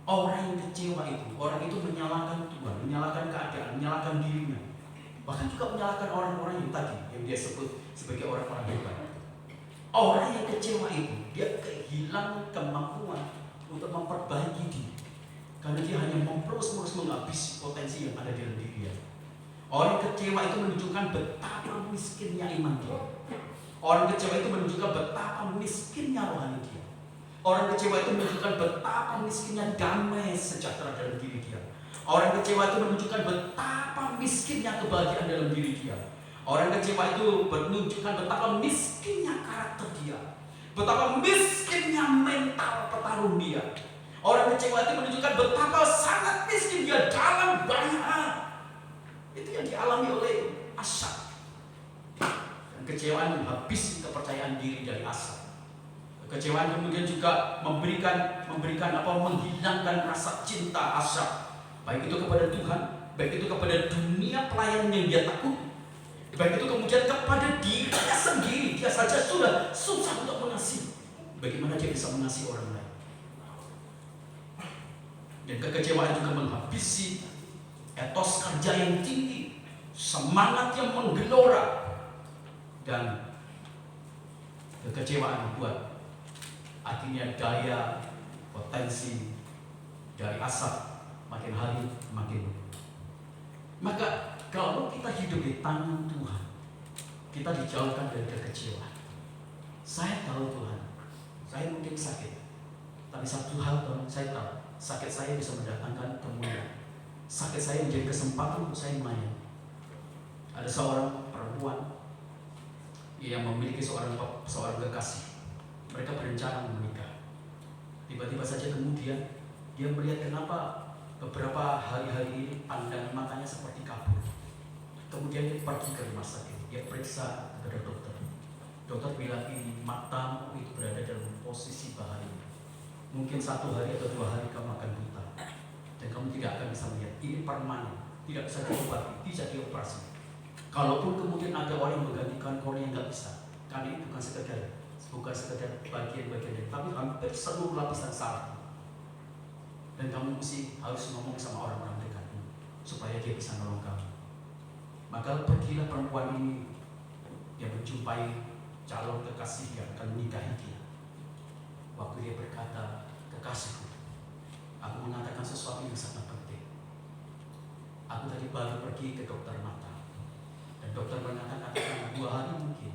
Orang yang kecewa itu, orang itu menyalahkan Tuhan, menyalahkan keadaan, menyalahkan dirinya, bahkan juga menyalahkan orang-orang yang tadi yang dia sebut sebagai orang-orang hebat. Orang yang kecewa itu, dia kehilangan kemampuan untuk memperbaiki diri, karena dia hanya terus-menerus menghabisi potensi yang ada dalam diri dia. Orang kecewa itu menunjukkan betapa miskinnya iman dia. Orang kecewa itu menunjukkan betapa miskinnya rohani dia. Orang kecewa itu menunjukkan betapa miskinnya damai sejahtera dalam diri dia. Orang kecewa itu menunjukkan betapa miskinnya kebahagiaan dalam diri dia. Orang kecewa itu menunjukkan betapa miskinnya karakter dia, betapa miskinnya mental petarung dia. Orang kecewa itu menunjukkan betapa sangat miskin dia dalam banyak hal. Itu yang dialami oleh Asaf. Dan kecewaan menghabisi kepercayaan diri dari Asaf. Kekecewaan kemudian juga menghilangkan rasa cinta Asaf, baik itu kepada Tuhan, baik itu kepada dunia pelayanan yang dia takut, baik itu kemudian kepada dirinya sendiri. Dia saja sudah susah untuk mengasihi, bagaimana dia bisa mengasihi orang lain? Dan kekecewaan juga menghabisi etos kerja yang tinggi, semangat yang menggelora, dan kekecewaan membuat akhirnya daya potensi dari Asaf makin hari makin. Maka kalau kita hidup di tangan Tuhan, kita dijauhkan dari kekecewaan. Saya tahu Tuhan, saya mungkin sakit, tapi satu hal Tuhan, saya tahu sakit saya bisa mendatangkan kemuliaan. Sakit saya menjadi kesempatan untuk saya melayani. Ada seorang perempuan yang memiliki seorang kekasih. Mereka berencana menikah. Tiba-tiba saja kemudian dia melihat kenapa beberapa hari-hari ini pandangan matanya seperti kabur. Kemudian dia pergi ke rumah sakit. Dia periksa kepada dokter. Dokter bilang ini matamu itu berada dalam posisi bahaya. Mungkin 1 hari atau 2 hari kamu akan buta dan kamu tidak akan bisa melihat. Ini permanen, tidak bisa diobati, bisa dioperasi. Kalaupun kemudian ada orang yang menggantikan kornea, nggak bisa. Karena ini bukan sekedar bagian-bagian, tapi hampir seluruh lapisan saraf. Dan kamu harus ngomong sama orang-orang dekatmu supaya dia bisa nolong kamu. Maka pergilah perempuan ini, dia menjumpai calon kekasih yang akan menikahi dia. Waktu dia berkata, kekasihku, aku mengatakan sesuatu yang sangat penting. Aku tadi baru pergi ke dokter mata, dan dokter mengatakan 2 hari mungkin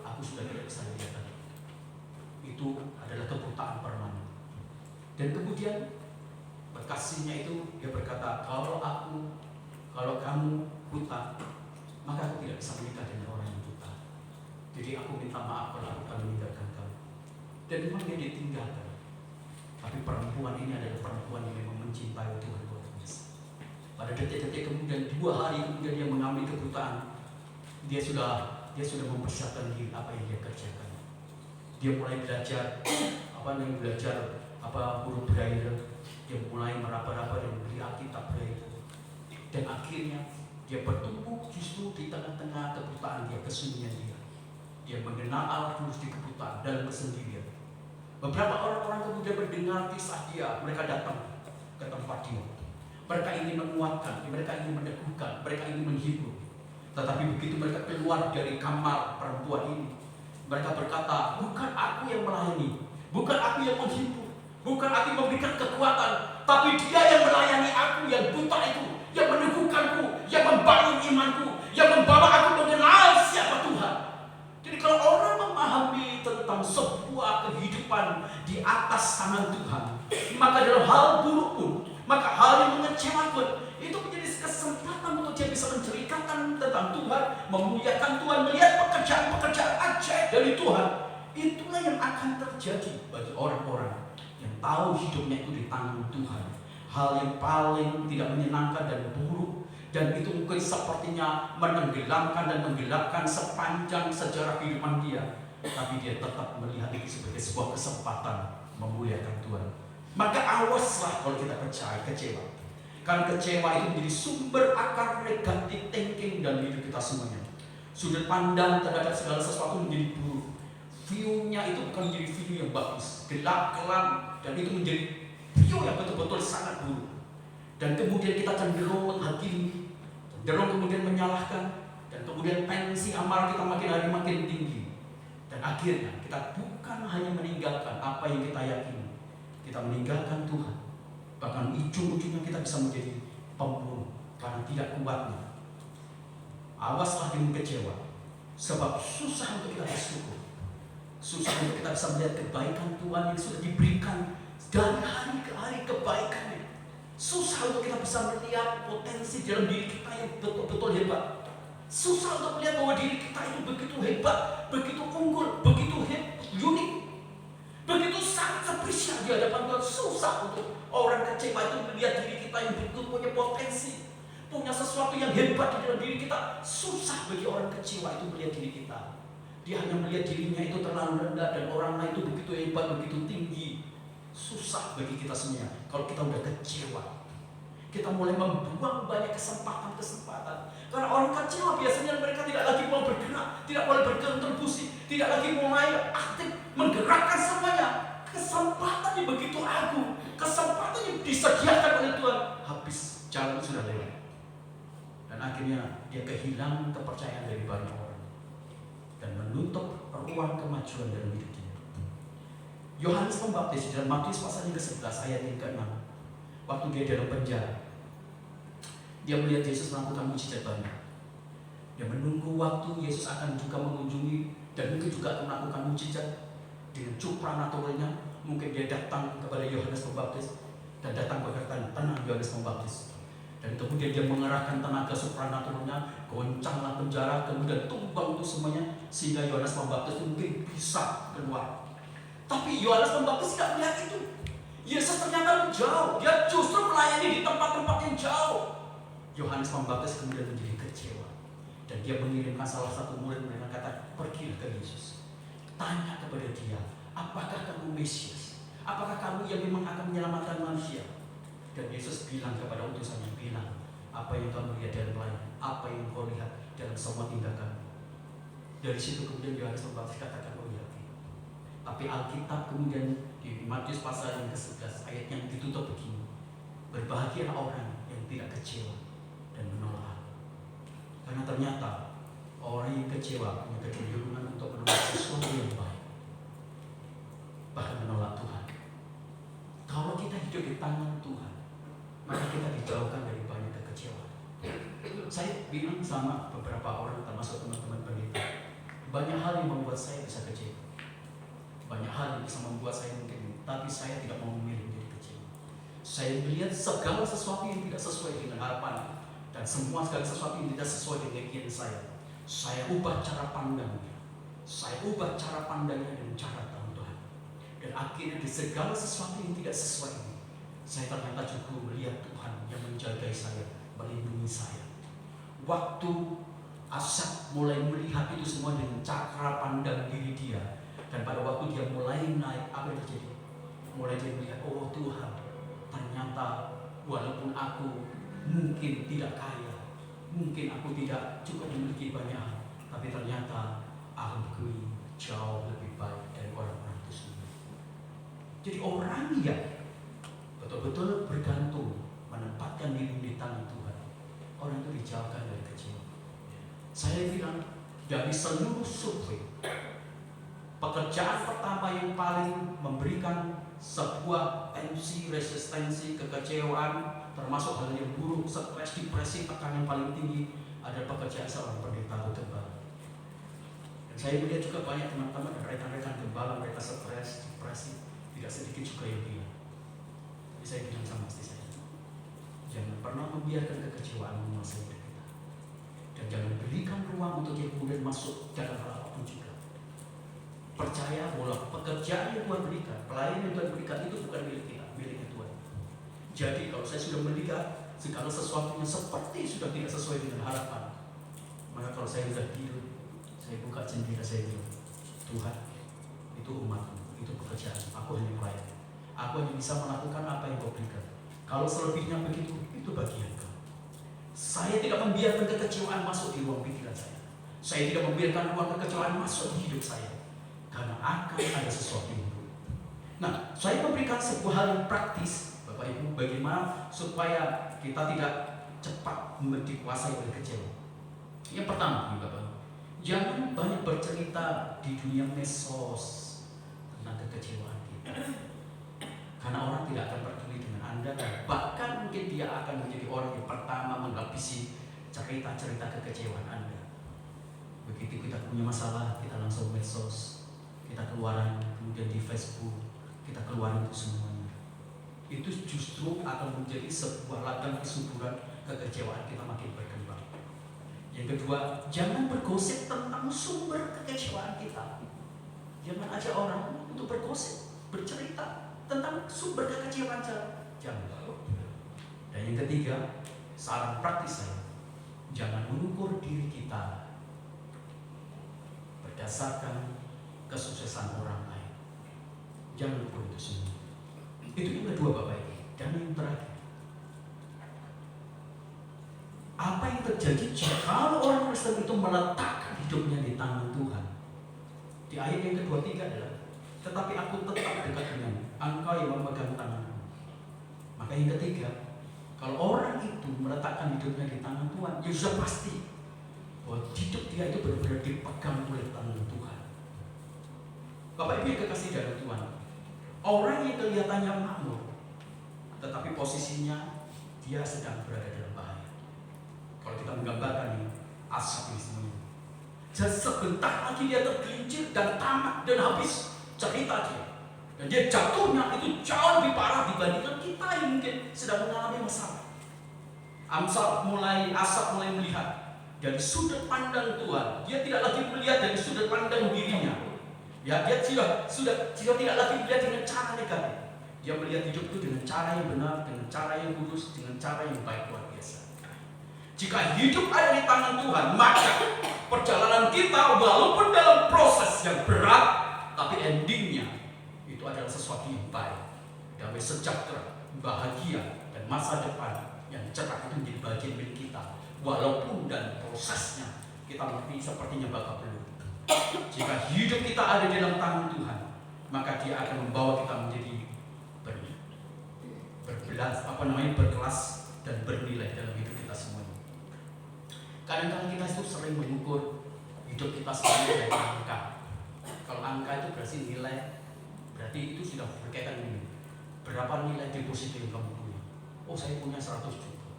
aku sudah tidak bisa lihat lagi. Itu adalah kebutaan permanen. Dan kemudian kekasihnya itu dia berkata, kalau kamu buta, maka aku tidak bisa menikah dengan orang yang buta. Jadi aku minta maaf kalau aku akan meninggalkan kamu. Dan memang dia ditinggalkan. Tapi perempuan ini adalah perempuan yang memang mencintai Tuhan luar biasa. Pada detik-detik kemudian, 2 hari kemudian dia mengalami kebutaan. Dia sudah mempersiapkan diri apa yang dia kerjakan. Dia mulai belajar huruf Braille. Dia mulai meraba-raba dan beli Alkitab Braille. Dan akhirnya dia bertumbuh justru di tengah-tengah kebutaan dia, kesunyian dia. Dia mengenal Allah terus di kebutaan dalam kesendirian. Beberapa orang-orang kemudian mendengar kisah dia, mereka datang ke tempat dia. Mereka ingin menguatkan, mereka ingin meneguhkan, mereka ingin menghibur. Tetapi begitu mereka keluar dari kamar perempuan ini, mereka berkata, bukan aku yang melayani, bukan aku yang menghibur, bukan aku yang memberikan kekuatan, tapi dia yang melayani aku yang buta itu, yang meneguhkanku, yang membangun imanku, yang membawa aku mengenal siapa Tuhan. Jadi kalau orang memahami tentang sebuah kehidupan di atas tangan Tuhan, maka dalam hal buruk pun, maka hal yang mengecewakan, itu menjadi kesempatan untuk dia bisa menceritakan tentang Tuhan, memuliakan Tuhan, melihat pekerjaan-pekerjaan ajaib dari Tuhan. Itulah yang akan terjadi bagi orang-orang yang tahu hidupnya itu di tangan Tuhan. Hal yang paling tidak menyenangkan dan buruk, dan itu mungkin sepertinya menenggelamkan dan menggelapkan sepanjang sejarah kehidupan dia, tapi dia tetap melihat itu sebagai sebuah kesempatan memuliakan Tuhan. Maka awaslah kalau kita percaya kecewa, karena kecewa itu menjadi sumber akar negatif thinking dalam hidup kita semuanya. Sudut pandang terhadap segala sesuatu menjadi buruk. View-nya itu bukan menjadi view yang bagus, gelap kelam, dan itu menjadi view yang betul-betul sangat buruk. Dan kemudian kita cenderung menghakimi, cenderung kemudian menyalahkan, dan kemudian tensi amarah kita makin hari makin tinggi. Dan akhirnya kita bukan hanya meninggalkan apa yang kita yakini, kita meninggalkan Tuhan. Bahkan ujung-ujungnya kita bisa menjadi pembunuh karena tidak kuatnya. Awaslah dengan kecewa, sebab susah untuk kita bersyukur. Susah untuk kita bisa melihat kebaikan Tuhan yang sudah diberikan dari hari ke hari, kebaikannya. Susah untuk kita bisa melihat potensi dalam diri kita yang betul-betul hebat. Susah untuk melihat bahwa diri kita itu begitu hebat, begitu unggul, begitu unik, begitu sangat spesial di hadapan Tuhan. Susah untuk orang kecewa itu melihat diri kita yang betul punya potensi, punya sesuatu yang hebat di dalam diri kita. Susah bagi orang kecewa itu melihat diri kita. Dia hanya melihat dirinya itu terlalu rendah dan orang lain itu begitu hebat, begitu tinggi. Susah bagi kita semuanya kalau kita udah kecewa. Kita mulai membuang banyak kesempatan-kesempatan. Karena orang kecewa biasanya mereka tidak lagi mau bergerak, tidak boleh berkontribusi, tidak lagi mulai aktif menggerakkan semuanya. Kesempatan yang begitu agung, kesempatan yang disediakan oleh Tuhan, habis, jalan sudah lewat. Dan akhirnya dia kehilangan kepercayaan dari banyak orang dan menutup ruang kemajuan dalam hidupnya. Yohanes Pembaptis dalam Matius pasal yang ke-11 ayat yang ke-6, waktu dia dalam penjara, dia melihat Yesus melakukan mujizat banyak. Dia menunggu waktu Yesus akan juga mengunjungi dan mungkin juga akan melakukan mujizat dengan supranaturalnya. Mungkin dia datang kepada Yohanes Pembaptis dan datang berkata, tenang Yohanes Pembaptis. Dan kemudian dia mengerahkan tenaga supranaturalnya, goncanglah penjara, kemudian tumbang itu semuanya, sehingga Yohanes Pembaptis itu mungkin bisa keluar. Tapi Yohanes Pembaptis tidak melihat itu. Yesus ternyata menjauh, dia justru melayani di tempat-tempat yang jauh. Yohanes Pembaptis kemudian menjadi kecewa, dan dia mengirimkan salah satu murid mereka, kata, pergilah ke Yesus. tanya kepada dia, apakah kamu Mesias? Apakah kamu yang memang akan menyelamatkan manusia? Dan Yesus bilang kepada utusannya, bilang, apa yang kamu lihat dalam pelayan, apa yang kau lihat dalam semua tindakan. Dari situ kemudian Yohanes Pembaptis katakan, oh ya. Tapi Alkitab kemudian di Matius pasal yang ke-11 ayat yang ditutup begini, berbahagialah orang yang tidak kecewa dan menolak. Karena ternyata orang yang kecewa punya kecenderungan untuk menolak sesuatu yang baik, bahkan menolak Tuhan. Kalau kita hidup di tangan Tuhan, maka kita dijauhkan dari banyak kekecewaan. Saya bilang sama beberapa orang, termasuk teman-teman pendeta, banyak hal yang membuat saya bisa kecewa. Banyak hal yang bisa membuat saya mungkin, tapi saya tidak mau memilih menjadi kecewa. Saya melihat segala sesuatu yang tidak sesuai dengan harapan, dan segala sesuatu yang tidak sesuai dengan keyakinan saya. Saya ubah cara pandangnya. Saya ubah cara pandangnya dan cara tahu Tuhan. Dan akhirnya di segala sesuatu yang tidak sesuai ini, saya ternyata juga melihat Tuhan yang menjaga saya, melindungi saya. Waktu Asap mulai melihat itu semua dengan cara pandang diri dia, dan pada waktu dia mulai naik, apa yang terjadi? Mulai dia melihat, oh Tuhan, ternyata walaupun aku mungkin tidak kaya, mungkin aku tidak cukup memiliki banyak hal, tapi ternyata aku jauh lebih baik dari orang-orang itu semua. Jadi orang yang betul-betul bergantung, menempatkan diri di tangan Tuhan, orang itu dijauhkan dari kecewa. Saya bilang, dari seluruh survei, pekerjaan pertama yang paling memberikan sebuah tensi, resistensi, kekecewaan, termasuk hal yang buruk, stres, depresi, tekanan paling tinggi, adalah pekerjaan seorang pendeta atau gembala. Dan saya melihat juga banyak teman-teman dan rekan-rekan gembala, mereka stres, depresi, tidak sedikit juga yang bilang. Jadi saya bilang sama istri saya, jangan pernah membiarkan kekecewaan menguasai hidup kita, dan jangan berikan ruang untuk dia kemudian masuk dalam hal apapun juga. Percaya bahwa pekerjaan yang Tuhan berikan, pelayanan yang Tuhan berikan itu bukan milik kita, miliknya Tuhan. Jadi kalau saya sudah melihat segala sesuatunya seperti sudah tidak sesuai dengan harapan, maka kalau saya sudah tidur, saya buka jendela, saya bilang, Tuhan, itu umatmu, itu pekerjaan, aku hanya pelayan, aku hanya bisa melakukan apa yang Kau berikan. Kalau selebihnya begitu, itu bagian Kau. Saya tidak membiarkan kekecewaan masuk di ruang pikiran saya. Saya tidak membiarkan ruang kekecewaan masuk di hidup saya, karena akan ada sesuatu yang buruk. Nah, saya memberikan sebuah hal yang praktis, Bapak Ibu, bagaimana supaya kita tidak cepat dikuasai oleh kecewa. Yang pertama, Bapak, jangan banyak bercerita di dunia medsos tentang kekecewaan kita, karena orang tidak akan peduli dengan Anda, dan bahkan mungkin dia akan menjadi orang yang pertama menghabisi cerita-cerita kekecewaan Anda. Begitu kita punya masalah, kita langsung medsos, kita keluaran, kemudian di Facebook, kita keluarin itu semuanya. Itu justru akan menjadi sebuah ladang kesuburan, kekecewaan kita makin berkembang. Yang kedua, jangan bergosip tentang sumber kekecewaan kita. Jangan ajak orang untuk bergosip, bercerita tentang sumber kekecewaan kita. Jangan. Dan yang ketiga, saran praktis saya, jangan mengukur diri kita berdasarkan kesuksesan orang lain. Jangan lupa itu semua. Itu yang kedua, Bapak Ibu. Dan yang terakhir, apa yang terjadi jika orang Kristen itu meletakkan hidupnya di tangan Tuhan? Di ayat yang kedua tiga adalah, tetapi aku tetap dekat denganmu, engkau yang memegang tanganku. Maka yang ketiga, kalau orang itu meletakkan hidupnya di tangan Tuhan, ya sudah pasti bahwa hidup dia itu benar-benar dipegang oleh tangan Tuhan. Bapak Ibu yang kekasih dalam Tuhan, orang yang kelihatannya makmur, tetapi posisinya dia sedang berada dalam bahaya. Kalau kita menggambarkan ini, asap ini semuanya. Dan sebentar lagi dia tergelincir dan tamat dan habis cerita dia. Dan dia jatuhnya itu jauh lebih parah dibandingkan kita yang mungkin sedang mengalami masalah. Asap mulai melihat dari sudut pandang Tuhan. Dia tidak lagi melihat dari sudut pandang dirinya. Ya, dia sudah tidak lagi melihat dengan cara negatif. Dia melihat hidup itu dengan cara yang benar, dengan cara yang kudus, dengan cara yang baik, luar biasa. Jika hidup ada di tangan Tuhan, maka perjalanan kita walaupun dalam proses yang berat, tapi endingnya itu adalah sesuatu yang baik, damai sejahtera, bahagia, dan masa depan yang cerah itu menjadi bagian milik kita. Walaupun dan prosesnya kita mungkin sepertinya bakal belum. Jika hidup kita ada di dalam tangan Tuhan, maka Dia akan membawa kita menjadi berkelas dan bernilai dalam hidup kita semuanya. Kadang-kadang kita itu sering mengukur hidup kita sebagai angka. Kalau angka itu berarti nilai, berarti itu sudah berkaitan dengan berapa nilai deposito yang kamu punya. Oh, saya punya 100 juta,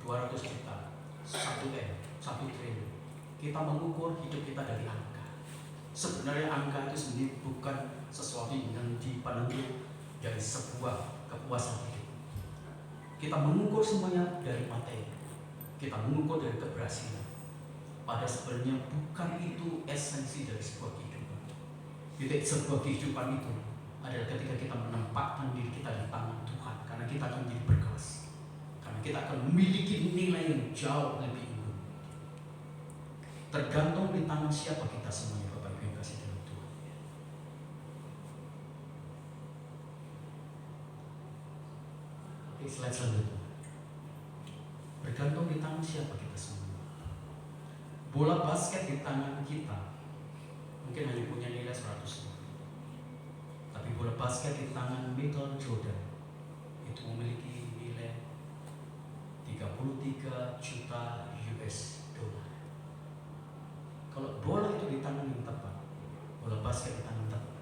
200 juta, 1 M, 1 triliun. Kita mengukur hidup kita dari angka. Sebenarnya angka itu sendiri bukan sesuatu yang dipandang dari sebuah kepuasan hidup. Kita mengukur semuanya dari materi. Kita mengukur dari keberhasilan. Pada sebenarnya bukan itu esensi dari sebuah kehidupan. Jadi sebuah kehidupan itu adalah ketika kita menempatkan diri kita di tangan Tuhan, karena kita akan menjadi berkelas, karena kita akan memiliki nilai yang jauh lebih unggul. Tergantung di tangan siapa kita semuanya, Bapak Ibu yang kasih dalam Tuhan. Oke, slide selanjutnya. Bergantung di tangan siapa kita semua. Bola basket di tangan kita mungkin hanya punya nilai 100 ribu. Tapi bola basket di tangan Michael Jordan itu memiliki nilai 33 juta US dollar. Kalau bola itu di tangan yang tepat, bola basket di tangan tepat,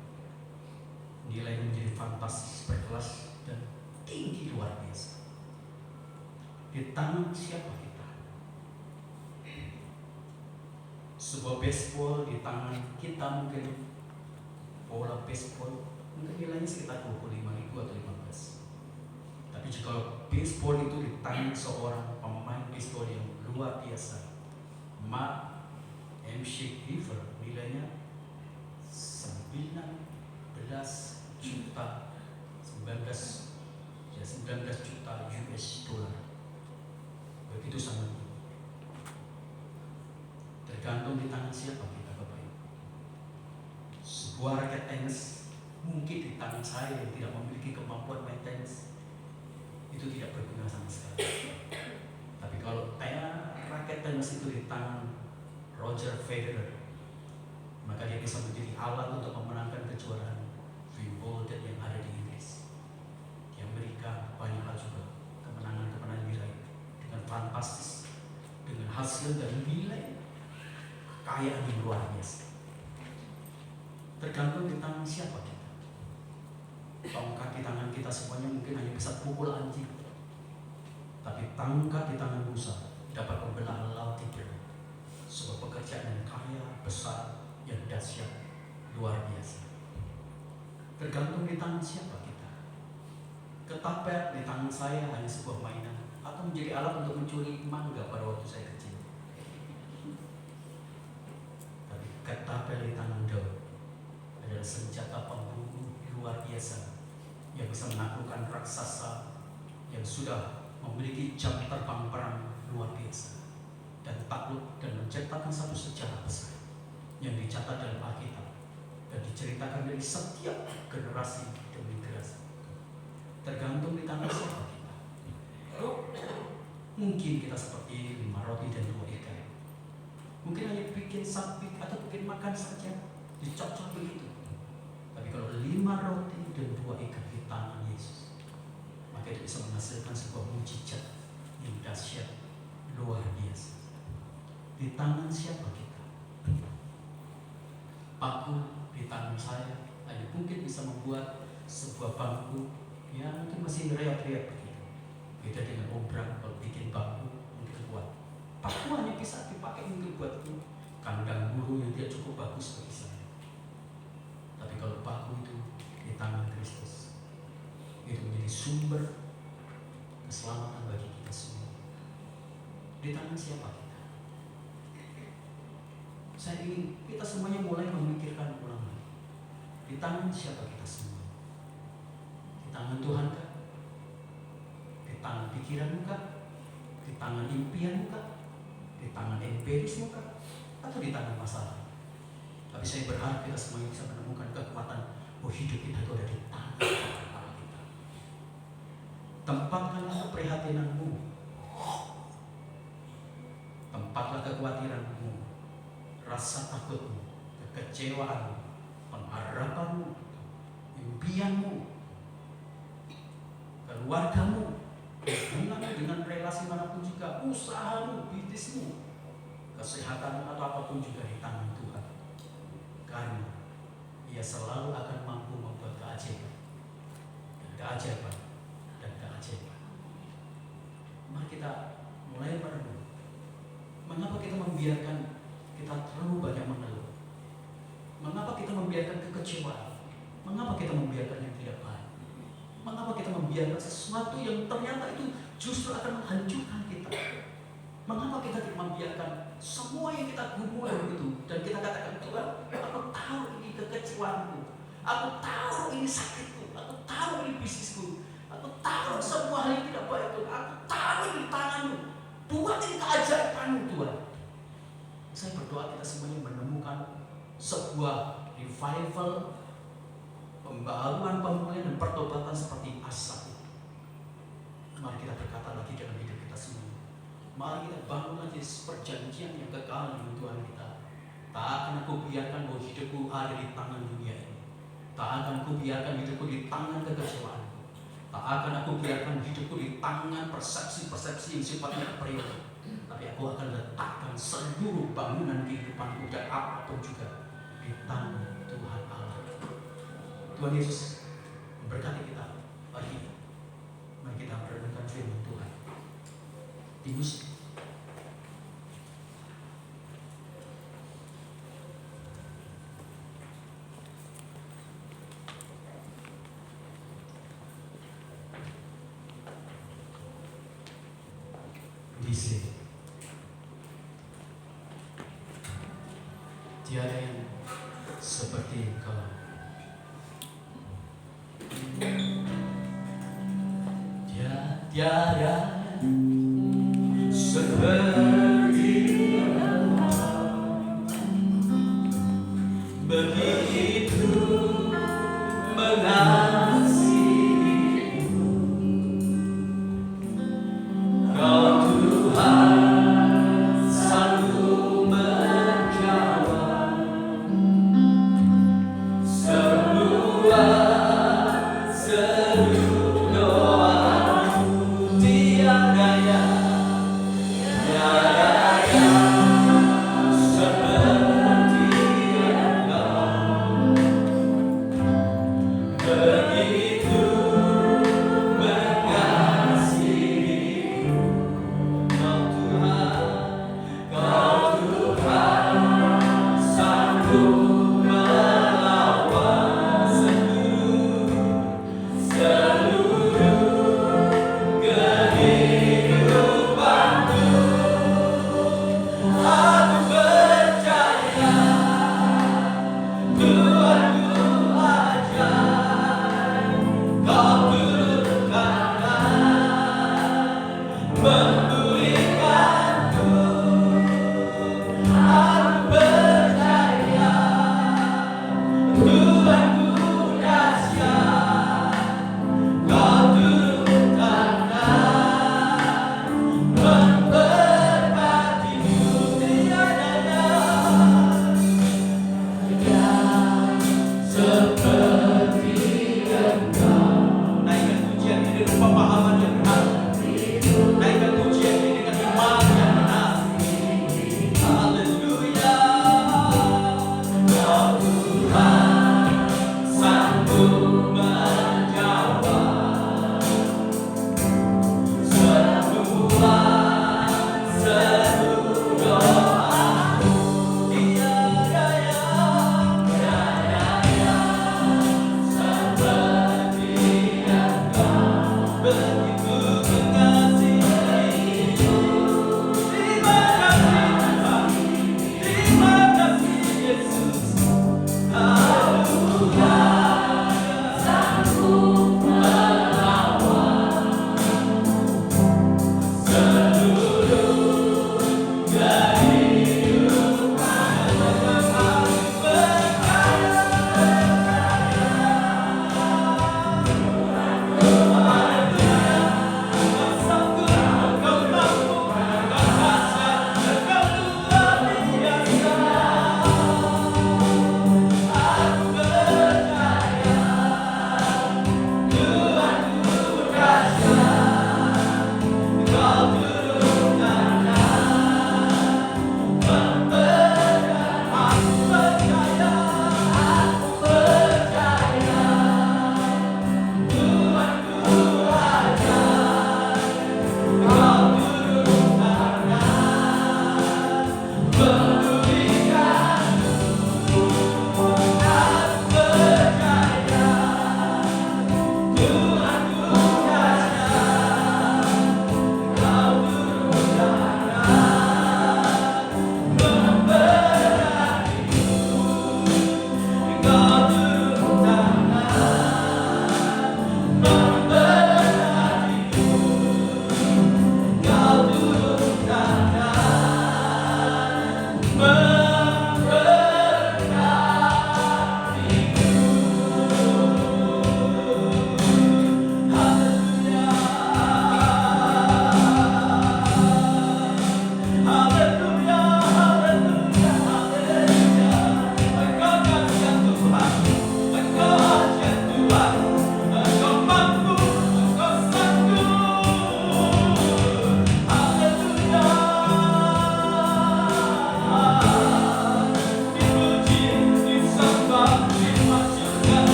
nilainya menjadi fantastis, berkelas, dan tinggi luar biasa. Di tangan siapa kita? Sebuah baseball di tangan kita mungkin bola baseball mungkin nilainya sekitar 25.000 atau 15. Tapi jika baseball itu di tangan seorang pemain baseball yang luar biasa, Mark McGwire, nilainya 19 juta 19 juta US dollar. Begitu sangat tinggi. Tergantung di tangan siapa kita, Bapak Ibu. Sebuah raket tenis mungkin di tangan saya yang tidak memiliki kemampuan main tenis itu tidak berguna sama sekali. Tapi kalau raket tenis itu di tangan Roger Federer, maka dia bisa menjadi alat untuk memenangkan kejuaraan Wimbledon yang ada di Inggris. Di Amerika banyak hal juga kemenangan diraih dengan fantastis, dengan hasil dan nilai kekayaan yang luar biasa. Tergantung di tangan siapa kita. Tongkat di tangan kita semuanya mungkin hanya bisa pukul anjing, tapi tongkat di tangan Musa dapat membelah laut Tiber. Sebuah pekerjaan yang kaya, besar, yang dahsyat, luar biasa. Tergantung di tangan siapa kita. Ketapel di tangan saya hanya sebuah mainan atau menjadi alat untuk mencuri mangga pada waktu saya kecil. Tapi ketapel di tangan Daud adalah senjata pembunuh luar biasa yang bisa menaklukkan raksasa yang sudah memiliki jam terbang perang luar biasa dan takluk dan menciptakan satu sejarah besar yang dicatat dalam Alkitab dan diceritakan dari setiap generasi demi generasi. Tergantung di tangan siapa kita. Mungkin kita seperti 5 roti dan 2 ikan. Mungkin hanya bikin sapi atau bikin makan saja, dicocok begitu. Tapi kalau 5 roti dan 2 ikan di tangan Yesus, maka itu bisa menghasilkan sebuah mujizat yang dahsyat, luar biasa. Di tangan siapa kita? Paku di tangan saya hanya mungkin bisa membuat sebuah bangku yang mungkin masih reak-reak begitu. Beda dengan obrak, kalau bikin bangku mungkin kuat. Paku hanya bisa dipakai mungkin buat kandang burung yang tidak cukup bagus bagi saya. Tapi kalau paku itu di tangan Kristus, itu menjadi sumber keselamatan bagi kita semua. Di tangan siapa kita? Saya ingin kita semuanya mulai memikirkan ulang lagi. Di tangan siapa kita semua? Di tangan Tuhan kah? Di tangan pikiranmu kah? Di tangan impianmu kah? Di tangan empirismu kah? Atau di tangan masalah? Tapi saya berharap kita semuanya bisa menemukan kekuatan bahwa hidup kita itu ada di tangan Allah kita. Tempatkanlah keprihatinanmu, tempatlah kekhawatiranmu, rasa takutmu, kekecewaanmu, pengharapanmu, impianmu, keluargamu, hubunganmu dengan relasi manapun juga, usahamu, bisnismu, kesehatan atau apapun juga di tangan Tuhan. Karena Ia selalu akan mampu membuat keajaiban dan keajaiban. Mari kita mulai merenung. Mengapa kita membiarkan kita terlalu banyak mengeluh? Mengapa kita membiarkan kekecewaan? Mengapa kita membiarkan yang tidak baik? Mengapa kita membiarkan sesuatu yang ternyata itu justru akan menghancurkan kita? Mengapa kita tidak membiarkan semua yang kita gumuli itu dan kita katakan, Tuhan, aku tahu ini kekecewaanku, aku tahu ini sakitku, aku tahu ini bisnisku, aku tahu semua hal yang tidak baik itu, aku tahu ini di tangan-Mu, buat ini keajaiban-Mu Tuhan. Saya berdoa kita semuanya menemukan sebuah revival, pembaharuan, pemulihan dan pertobatan seperti Asa. Mari kita berkata lagi dalam hidup kita semua. Mari kita bangun lagi perjanjian yang kekal dengan Tuhan kita. Tak akan aku biarkan bahwa hidupku ada di tangan dunia ini. Tak akan aku biarkan hidupku di tangan kekecewaanku. Tak akan aku biarkan hidupku di tangan persepsi-persepsi yang sifatnya priori. Tapi aku akan letakkan seluruh bangunan kehidupanku dan apapun juga di tangan Tuhan Allah. Tuhan Yesus memberkati kita pagi ini. Mari kita merenungkan firman Tuhan. Timus di sini tiada yang seperti Engkau. Tiada seperti Engkau, begitu mengasihimu. Kau Tuhan sanggup menjawab semua seru doaku. Tiada yang seperti Engkau, begitu mengasihimu. Kau Tuhan sanggup melawan seluruh kehidupanku. Aku percaya Tuhanku ajaib, Kau turunkan memulihkanku. Aku percaya Tuhanku dahsyat, Kau turunkan memberkatiku. Tiada yang seperti Engkau. Naikkan pujian ini dengan pemahaman yang benar. Naikkan pujian ini dengan iman yang benar. Haleluya. Kau Tuhan sanggup menjawab semua seru doaku. Tiada yang seperti Engkau, begitu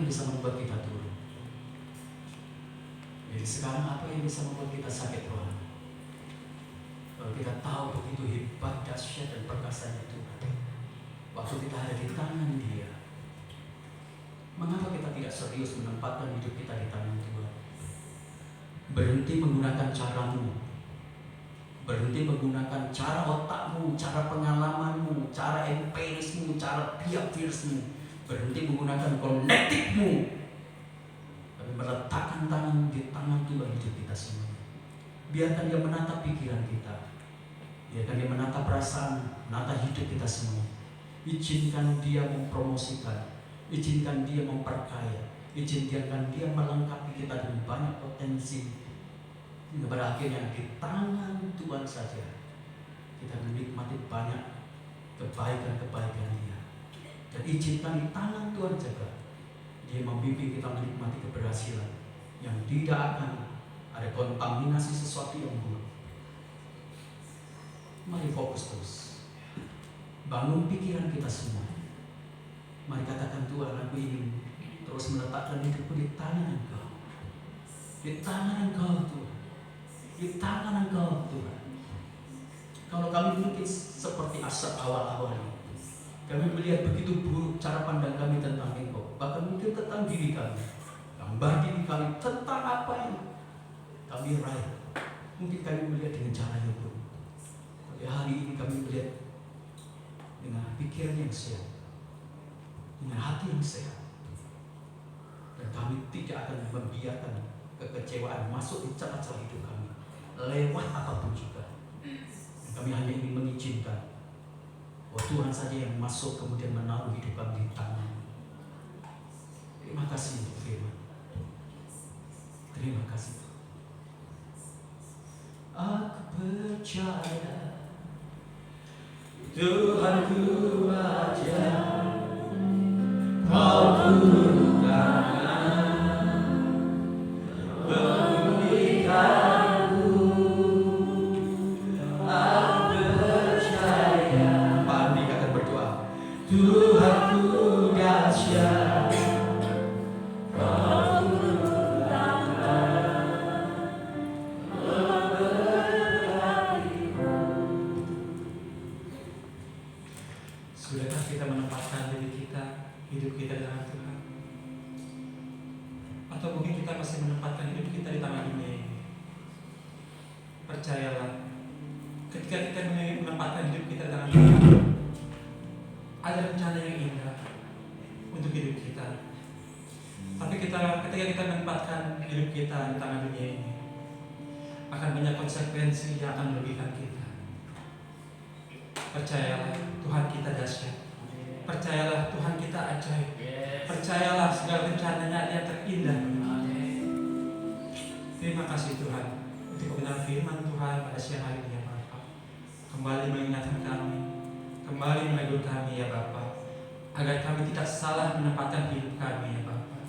yang bisa membuat kita turun? Jadi sekarang apa yang bisa membuat kita sakit Tuhan? Kalau kita tahu begitu hebat, dahsyat dan perkasanya Tuhan, waktu kita ada di tangan Dia, mengapa kita tidak serius menempatkan hidup kita di tangan Tuhan? Berhenti menggunakan caramu, berhenti menggunakan cara otakmu, cara pengalamanmu, cara empirismu, cara biakirsmu. Berhenti menggunakan kognitifmu, tapi meletakkan tangan di tangan Tuhan hidup kita semua. Biarkan Dia menatap pikiran kita, biarkan Dia menatap perasaan, menatap hidup kita semua. Izinkan Dia mempromosikan, izinkan Dia memperkaya, izinkan Dia melengkapi kita dengan banyak potensi. Hingga pada akhirnya di tangan Tuhan saja kita menikmati banyak kebaikan-kebaikan Dia. Dan izinkan di tangan Tuhan juga Dia membimbing kita menikmati keberhasilan yang tidak akan ada kontaminasi sesuatu yang buruk. Mari fokus terus, bangun pikiran kita semua. Mari katakan, Tuhan, aku ingin terus meletakkan hidupku di tangan Engkau, di tangan Engkau Tuhan, di tangan Engkau Tuhan. Kalau kami mungkin seperti asap awal-awal, kami melihat begitu buruk cara pandang kami tentang Engkau, bahkan mungkin tentang diri kami, gambar diri kami, tentang apa yang kami raih. Mungkin kami melihat dengan cara yang buruk. Tapi hari ini kami melihat dengan pikiran yang sehat, dengan hati yang sehat, dan kami tidak akan membiarkan kekecewaan masuk di celah-celah hidup kami lewat apapun juga. Dan kami hanya ingin mengizinkan Tuhan saja yang masuk kemudian menaruh hidup kami di tangan. Terima kasih untuk firman. Terima kasih. Aku percaya Tuhanku aja, Kau turun tangan memulihkanku. Aku percaya. Pak Andi akan berdoa. Tuhanku dahsyat, Kau turun tangan memberkatiku. Sudahkah kita menempatkan diri kita, hidup kita di tangan Tuhan? Atau mungkin kita masih menempatkan hidup kita di tangan dunia ini? Percayalah, ketika kita menempatkan hidup kita di tangan Tuhan, ada rencana yang indah untuk hidup kita. Tapi ketika kita menempatkan hidup kita di tangan dunia ini, akan banyak konsekuensi yang akan merugikan kita. Percayalah, Tuhan kita dahsyat. Percayalah, Tuhan kita ajaib. Percayalah, segala rencananya yang terindah. Terima kasih Tuhan untuk kebenaran firman Tuhan pada siang hari ini ya Bapa. Kembali mengingatkan kami, kembali menegur kami ya Bapa, agar kami tidak salah menempatkan hidup kami ya Bapa.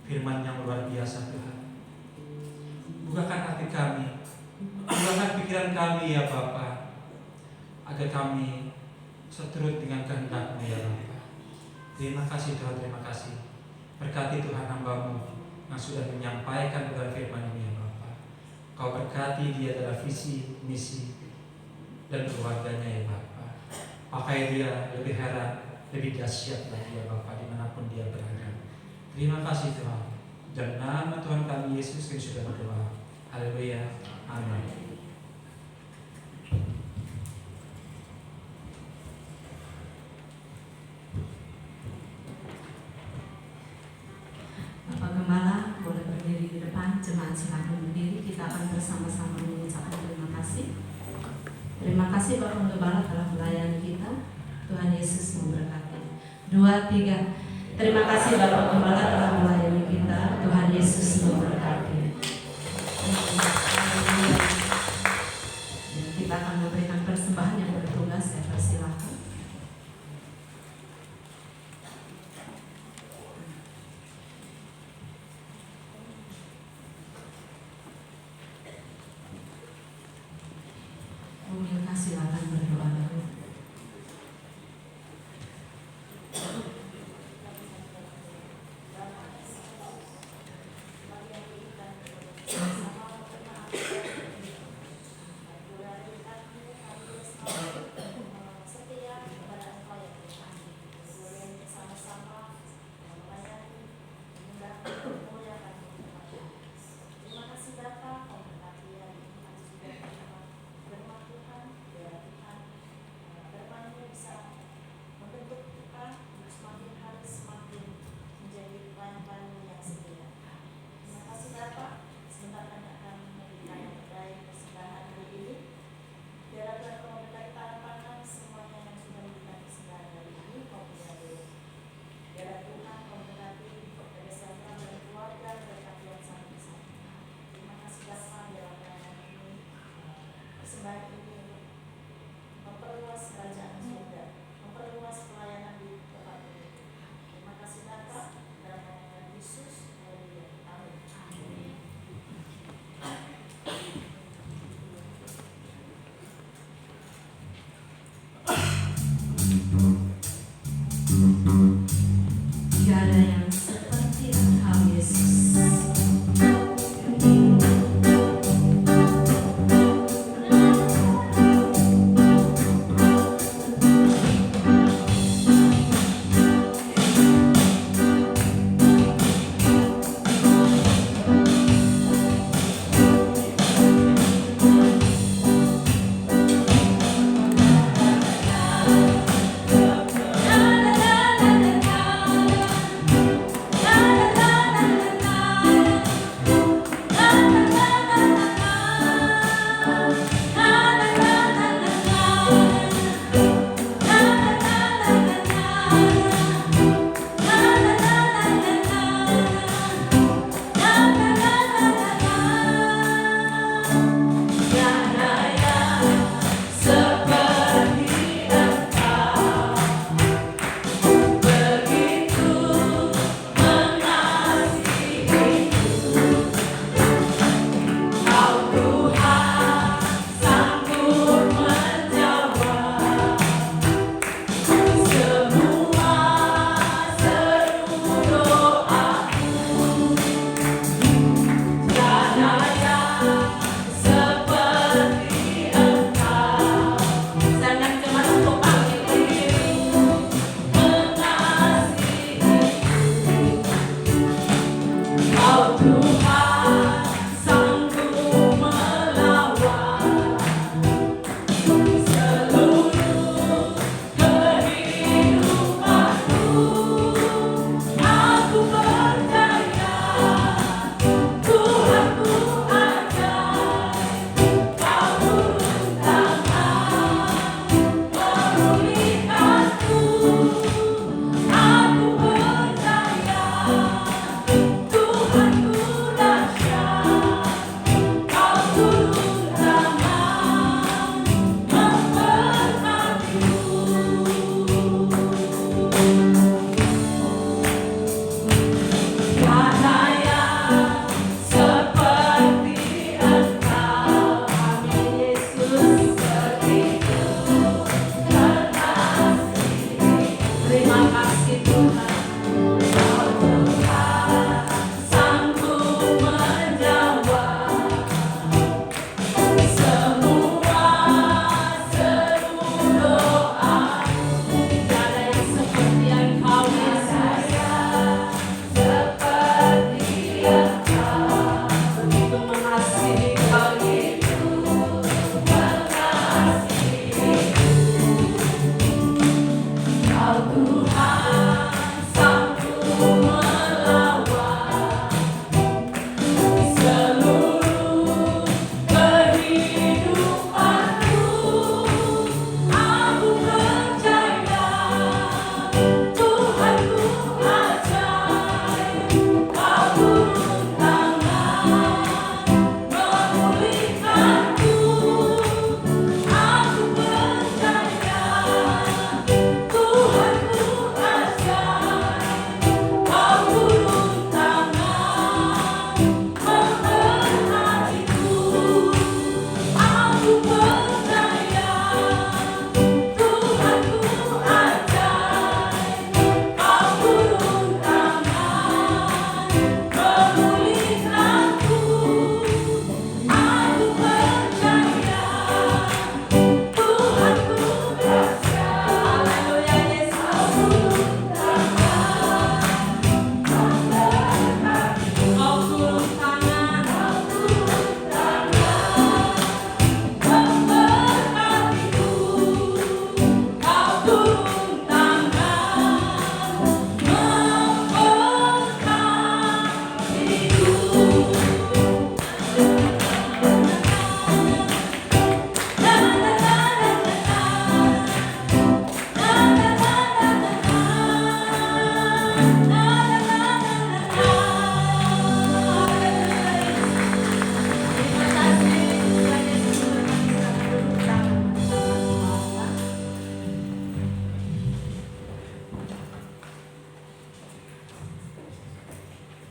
Firman yang luar biasa Tuhan. Bukakan hati kami, bukakan pikiran kami ya Bapa, agar kami seturut dengan kehendak-Mu ya Bapa. Terima kasih Tuhan, terima kasih. Berkati Tuhan hamba-Mu yang sudah menyampaikan kepada firman ini ya Bapa. Kau berkati dia dalam visi, misi, dan keluarganya ya Bapa. Pakai dia lebih heran, lebih dahsyat lagi ya Bapa dimanapun dia berada. Terima kasih Tuhan. Dan nama Tuhan kami Yesus yang sudah berdoa. Haleluya. Amin. Bapak Gembala boleh berdiri di depan, jemaat silakan berdiri. Kita akan bersama-sama mengucapkan terima kasih. Terima kasih Bapak Gembala telah melayani kita. Tuhan Yesus memberkati. 2, 3. Terima kasih Bapak Gembala telah melayani kita. Tuhan Yesus memberkati. Dan kita akan memberikan persembahan yang bertugas. Saya persilahkan. Umilkah silakan berdoa dulu. sebaik ini, memperluas kerajaan surga, memperluas pelayanan di tempat ini. Terima kasih Bapa, dalam nama Yesus, haleluya. Amin. Tiada yang seperti Engkau Yesus.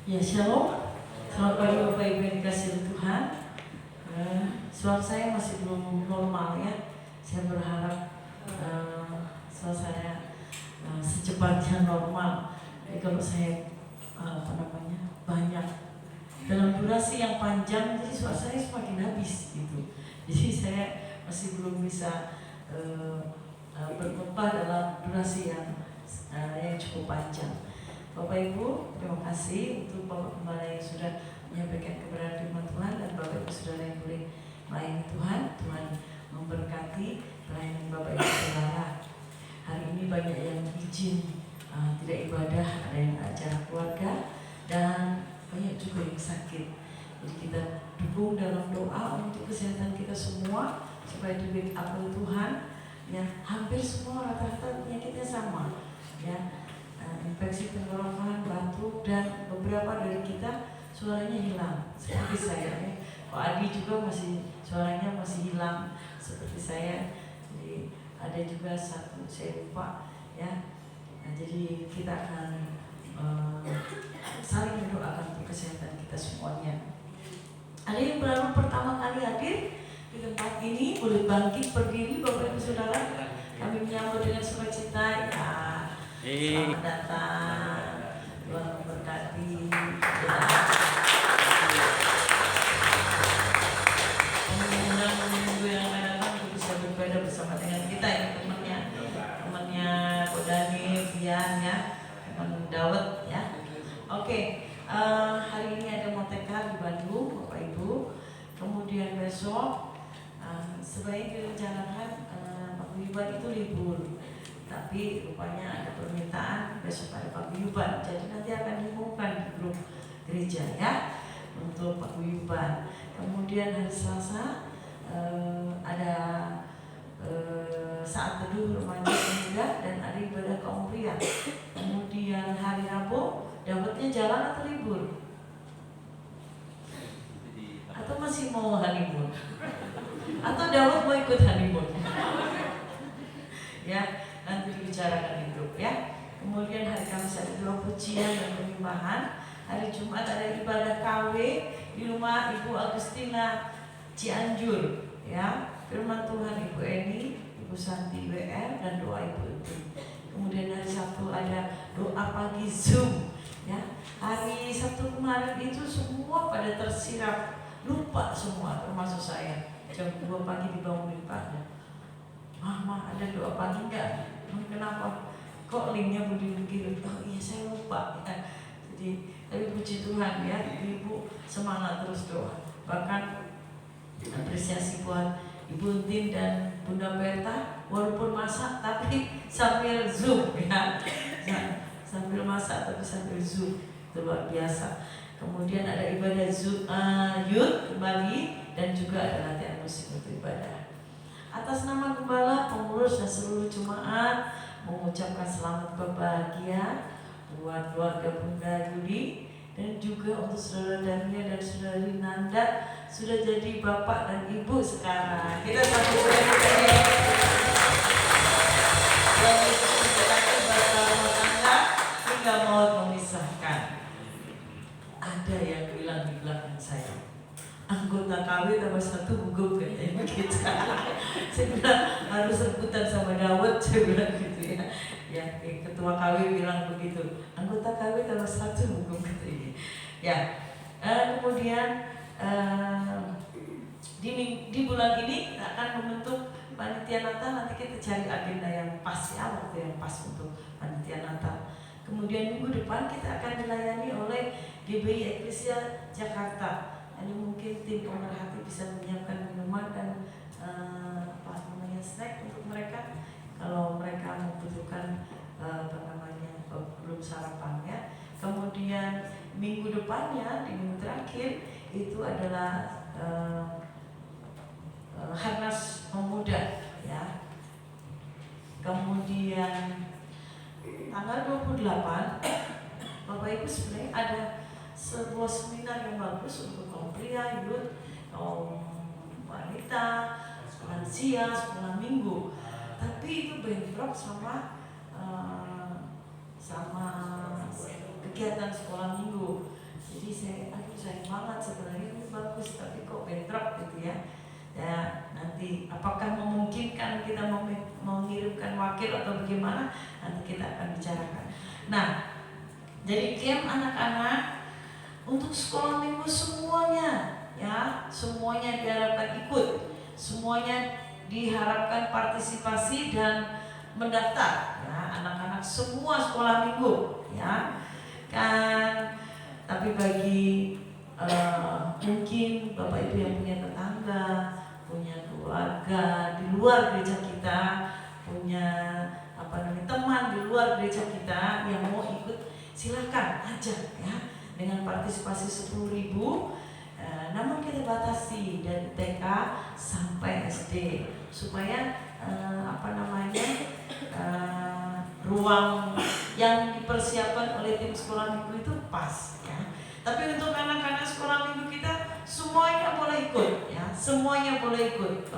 Ya, shalom. Selamat pagi Bapak Ibu yang dikasihi Tuhan. Suara saya masih belum normal ya. Saya berharap suara saya secepatnya normal. Jadi kalau saya banyak dalam durasi yang panjang, jadi suara saya semakin habis gitu. Jadi saya masih belum bisa berkhotbah dalam durasi yang cukup panjang. Bapak Ibu, terima kasih untuk Bapak Gembala yang sudah menyampaikan kebenaran firman Tuhan, dan Bapak Ibu Saudara yang boleh melayani Tuhan. Tuhan memberkati pelayanan Bapak Ibu Saudara. Hari ini banyak yang izin tidak ibadah, ada yang acara keluarga, dan banyak juga yang sakit. Jadi kita dukung dalam doa untuk kesehatan kita semua, supaya di backup oleh Tuhan. Ya, hampir semua rata-rata penyakitnya sama. Ya, infeksi tenggorokan, batuk, dan beberapa dari kita suaranya hilang seperti saya. Pak Adi juga suaranya masih hilang seperti saya. Jadi ada juga satu saya lupa ya. Nah, jadi kita akan saling mendoakan untuk kesehatan kita semuanya. Ada yang baru pertama kali hadir di tempat ini, boleh bangkit berdiri Bapak Ibu Saudara. Kami menyambut dengan sukacita ya. Selamat datang, Tuhan memberkati. Kami mengundang minggu yang akan datang untuk bisa beribadah bersama dengan kita ya, temannya Kodani, Fian ya, teman Dawet ya. Oke, hari ini ada Motekar di Bandung, Bapak Ibu. Kemudian besok sebaiknya direncanakan paguyuban itu libur. Tapi rupanya ada permintaan besok ada paguyuban, jadi nanti akan diumumkan di grup gereja ya untuk paguyuban. Kemudian hari Selasa ada saat teduh remaja pemuda dan ada ibadah kaum pria. Kemudian hari Rabu dapatnya jalan atau libur? Atau masih mau honeymoon? Atau Dawud mau ikut honeymoon? Ya, nanti dibicarakan di grup ya. Kemudian hari Kamis ada doa pujian dan penyembahan. Hari Jumat ada ibadah KW di rumah Ibu Agustina Cianjur ya. Firman Tuhan Ibu Eni, Ibu Santi WR, dan doa Ibu itu. Kemudian hari Sabtu ada doa pagi Zoom ya. Hari Sabtu kemarin itu semua pada tersirat, lupa semua termasuk saya. Jam 2 pagi dibangunin Pak. Mama ada doa pagi enggak? Kenapa? Kok linknya begitu? Oh iya saya lupa ya. Jadi tapi puji Tuhan ya, ibu semangat terus doa. Bahkan apresiasi buat Ibu Tin dan Bunda Berta, walaupun masak tapi sambil Zoom ya. Sambil masak tapi sambil Zoom, itu luar biasa. Kemudian ada ibadah youth kembali, dan juga ada latihan musik untuk ibadah. Atas nama Gembala, pengurus, dan seluruh jemaat mengucapkan selamat berbahagia buat keluarga Bunda Yudi, dan juga untuk saudara Dania dan saudari Nanda sudah jadi bapak dan ibu sekarang. Kita sambut saja. Dan itu menjadi bakal rumah tangga hingga maut memisahkan. Ada yang bilang di belakang saya, anggota KW tambah satu gugup katanya begitu. Saya bilang harus rebutan sama Dawud, saya bilang gitu ya. Ya, ketua KW bilang begitu, anggota KW tambah satu gugup katanya. Ya, kemudian di bulan ini kita akan membentuk panitia Natal. Nanti kita cari agenda yang pas ya, waktu yang pas untuk panitia Natal. Kemudian minggu depan kita akan dilayani oleh GBI Eklesia Jakarta. Ini mungkin tim pemerhati bisa menyiapkan minuman dan snack untuk mereka kalau mereka membutuhkan belum sarapan ya. Kemudian minggu depannya, di minggu terakhir itu adalah Harnas Pemuda ya. Kemudian tanggal 28 Bapak Ibu sebenarnya ada sebuah seminar yang bagus untuk kaum pria, youth, kaum wanita, lansia, sekolah minggu. Tapi itu bentrok sama kegiatan sekolah minggu. jadi saya sayang banget sebenarnya ini bagus, tapi kok bentrok gitu ya. Ya nanti apakah memungkinkan kita mengirimkan wakil atau bagaimana, nanti kita akan bicarakan. Nah, jadi camp anak-anak untuk sekolah minggu semuanya, ya semuanya diharapkan ikut, semuanya diharapkan partisipasi dan mendaftar, ya anak-anak semua sekolah minggu, ya kan. Tapi bagi mungkin bapak ibu yang punya tetangga, punya keluarga di luar gereja kita, punya teman di luar gereja kita yang mau ikut, silakan ajak ya dengan partisipasi 10.000. Namun kita batasi dari TK sampai SD supaya ruang yang dipersiapkan oleh tim sekolah minggu itu pas ya. Tapi untuk anak-anak sekolah minggu kita semuanya boleh ikut ya, semuanya boleh ikut.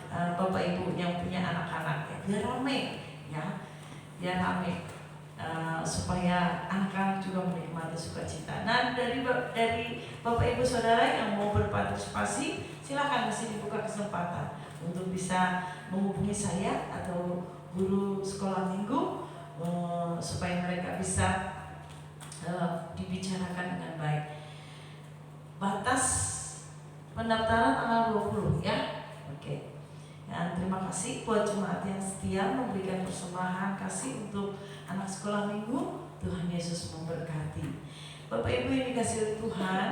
Bapak ibu yang punya anak-anak ya, biar rame ya, biar rame. Supaya anak-anak juga menikmati sukacita. Nah dari bapak ibu saudara yang mau berpartisipasi, silakan masih dibuka kesempatan untuk bisa menghubungi saya atau guru sekolah minggu supaya mereka bisa dibicarakan dengan baik. Batas pendaftaran tanggal 20 ya. Oke. Dan terima kasih buat jemaat yang setia memberikan persembahan kasih untuk anak sekolah minggu. Tuhan Yesus memberkati. Bapak Ibu yang dikasihi oleh Tuhan,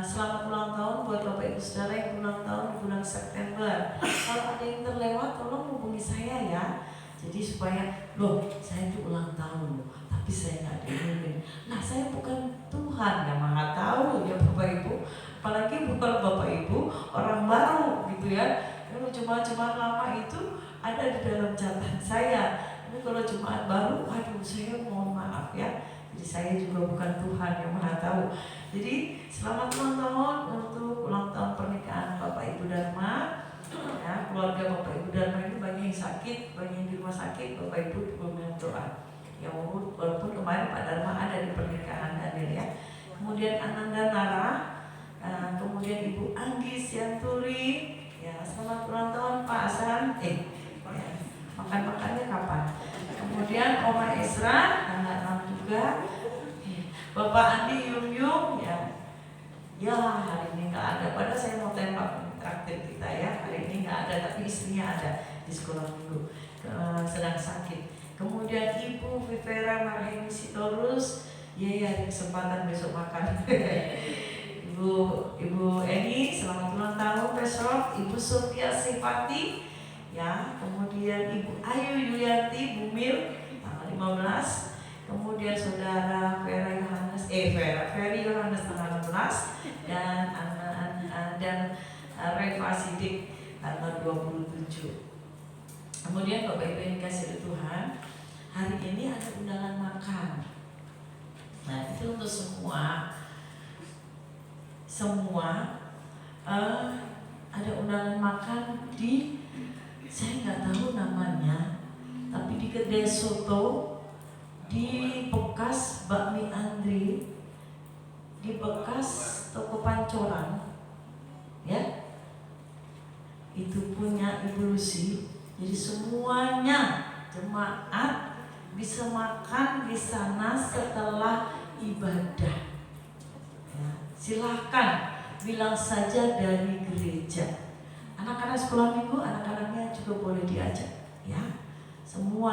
selamat ulang tahun buat Bapak Ibu saudara yang ulang tahun di bulan September. Kalau ada yang terlewat, tolong hubungi saya ya. Jadi supaya, saya itu ulang tahun loh, tapi saya nggak diumumin. Nah saya bukan Tuhan yang maha tahu ya Bapak Ibu. Apalagi kalau Bapak Ibu orang baru gitu ya. Jemaat-jemaat lama itu ada di dalam catatan saya. Ini kalau jemaat baru, saya mohon maaf ya. Jadi saya juga bukan Tuhan yang maha tahu. Jadi selamat ulang tahun untuk ulang tahun pernikahan Bapak Ibu Dharma. Ya, keluarga Bapak Ibu Dharma ini banyak yang sakit, banyak yang di rumah sakit. Bapak Ibu belum doa. Ya walaupun kemarin Pak Dharma ada di pernikahan Daniel ya. Kemudian Ananda Nara, kemudian Ibu Anggi Sianturi. Ya, selamat ulang tahun Pak Hasan. Ya, makan-makannya kapan? Kemudian Oma Esra, tanggal 6 juga. Bapak Andi Yung ya. Ya, hari ini nggak ada. Padahal saya mau tembak traktir kita ya. Hari ini nggak ada, tapi istrinya ada di sekolah minggu. Sedang sakit. Kemudian Ibu Vivera Marheni Sitorus. Ya, ada kesempatan besok makan. Ibu Eni, selamat ulang tahun besok. Ibu Surya Sifati, ya. Kemudian Ibu Ayu Yulianti Bumil, tanggal 15. Kemudian Saudara Ferry Yohanes tanggal 16 dan Reva Sidik tanggal 27. Kemudian Bapak Ibu yang dikasihi oleh Tuhan, hari ini ada undangan makan. Nah itu untuk semua ada undangan makan di, saya nggak tahu namanya, tapi di kedai soto di bekas Bakmi Andri, di bekas toko Pancoran ya, itu punya Ibu Lucy. Jadi semuanya jemaat bisa makan di sana setelah ibadah. Silahkan bilang saja dari gereja. Anak-anak sekolah minggu, anak-anaknya juga boleh diajak ya. Semua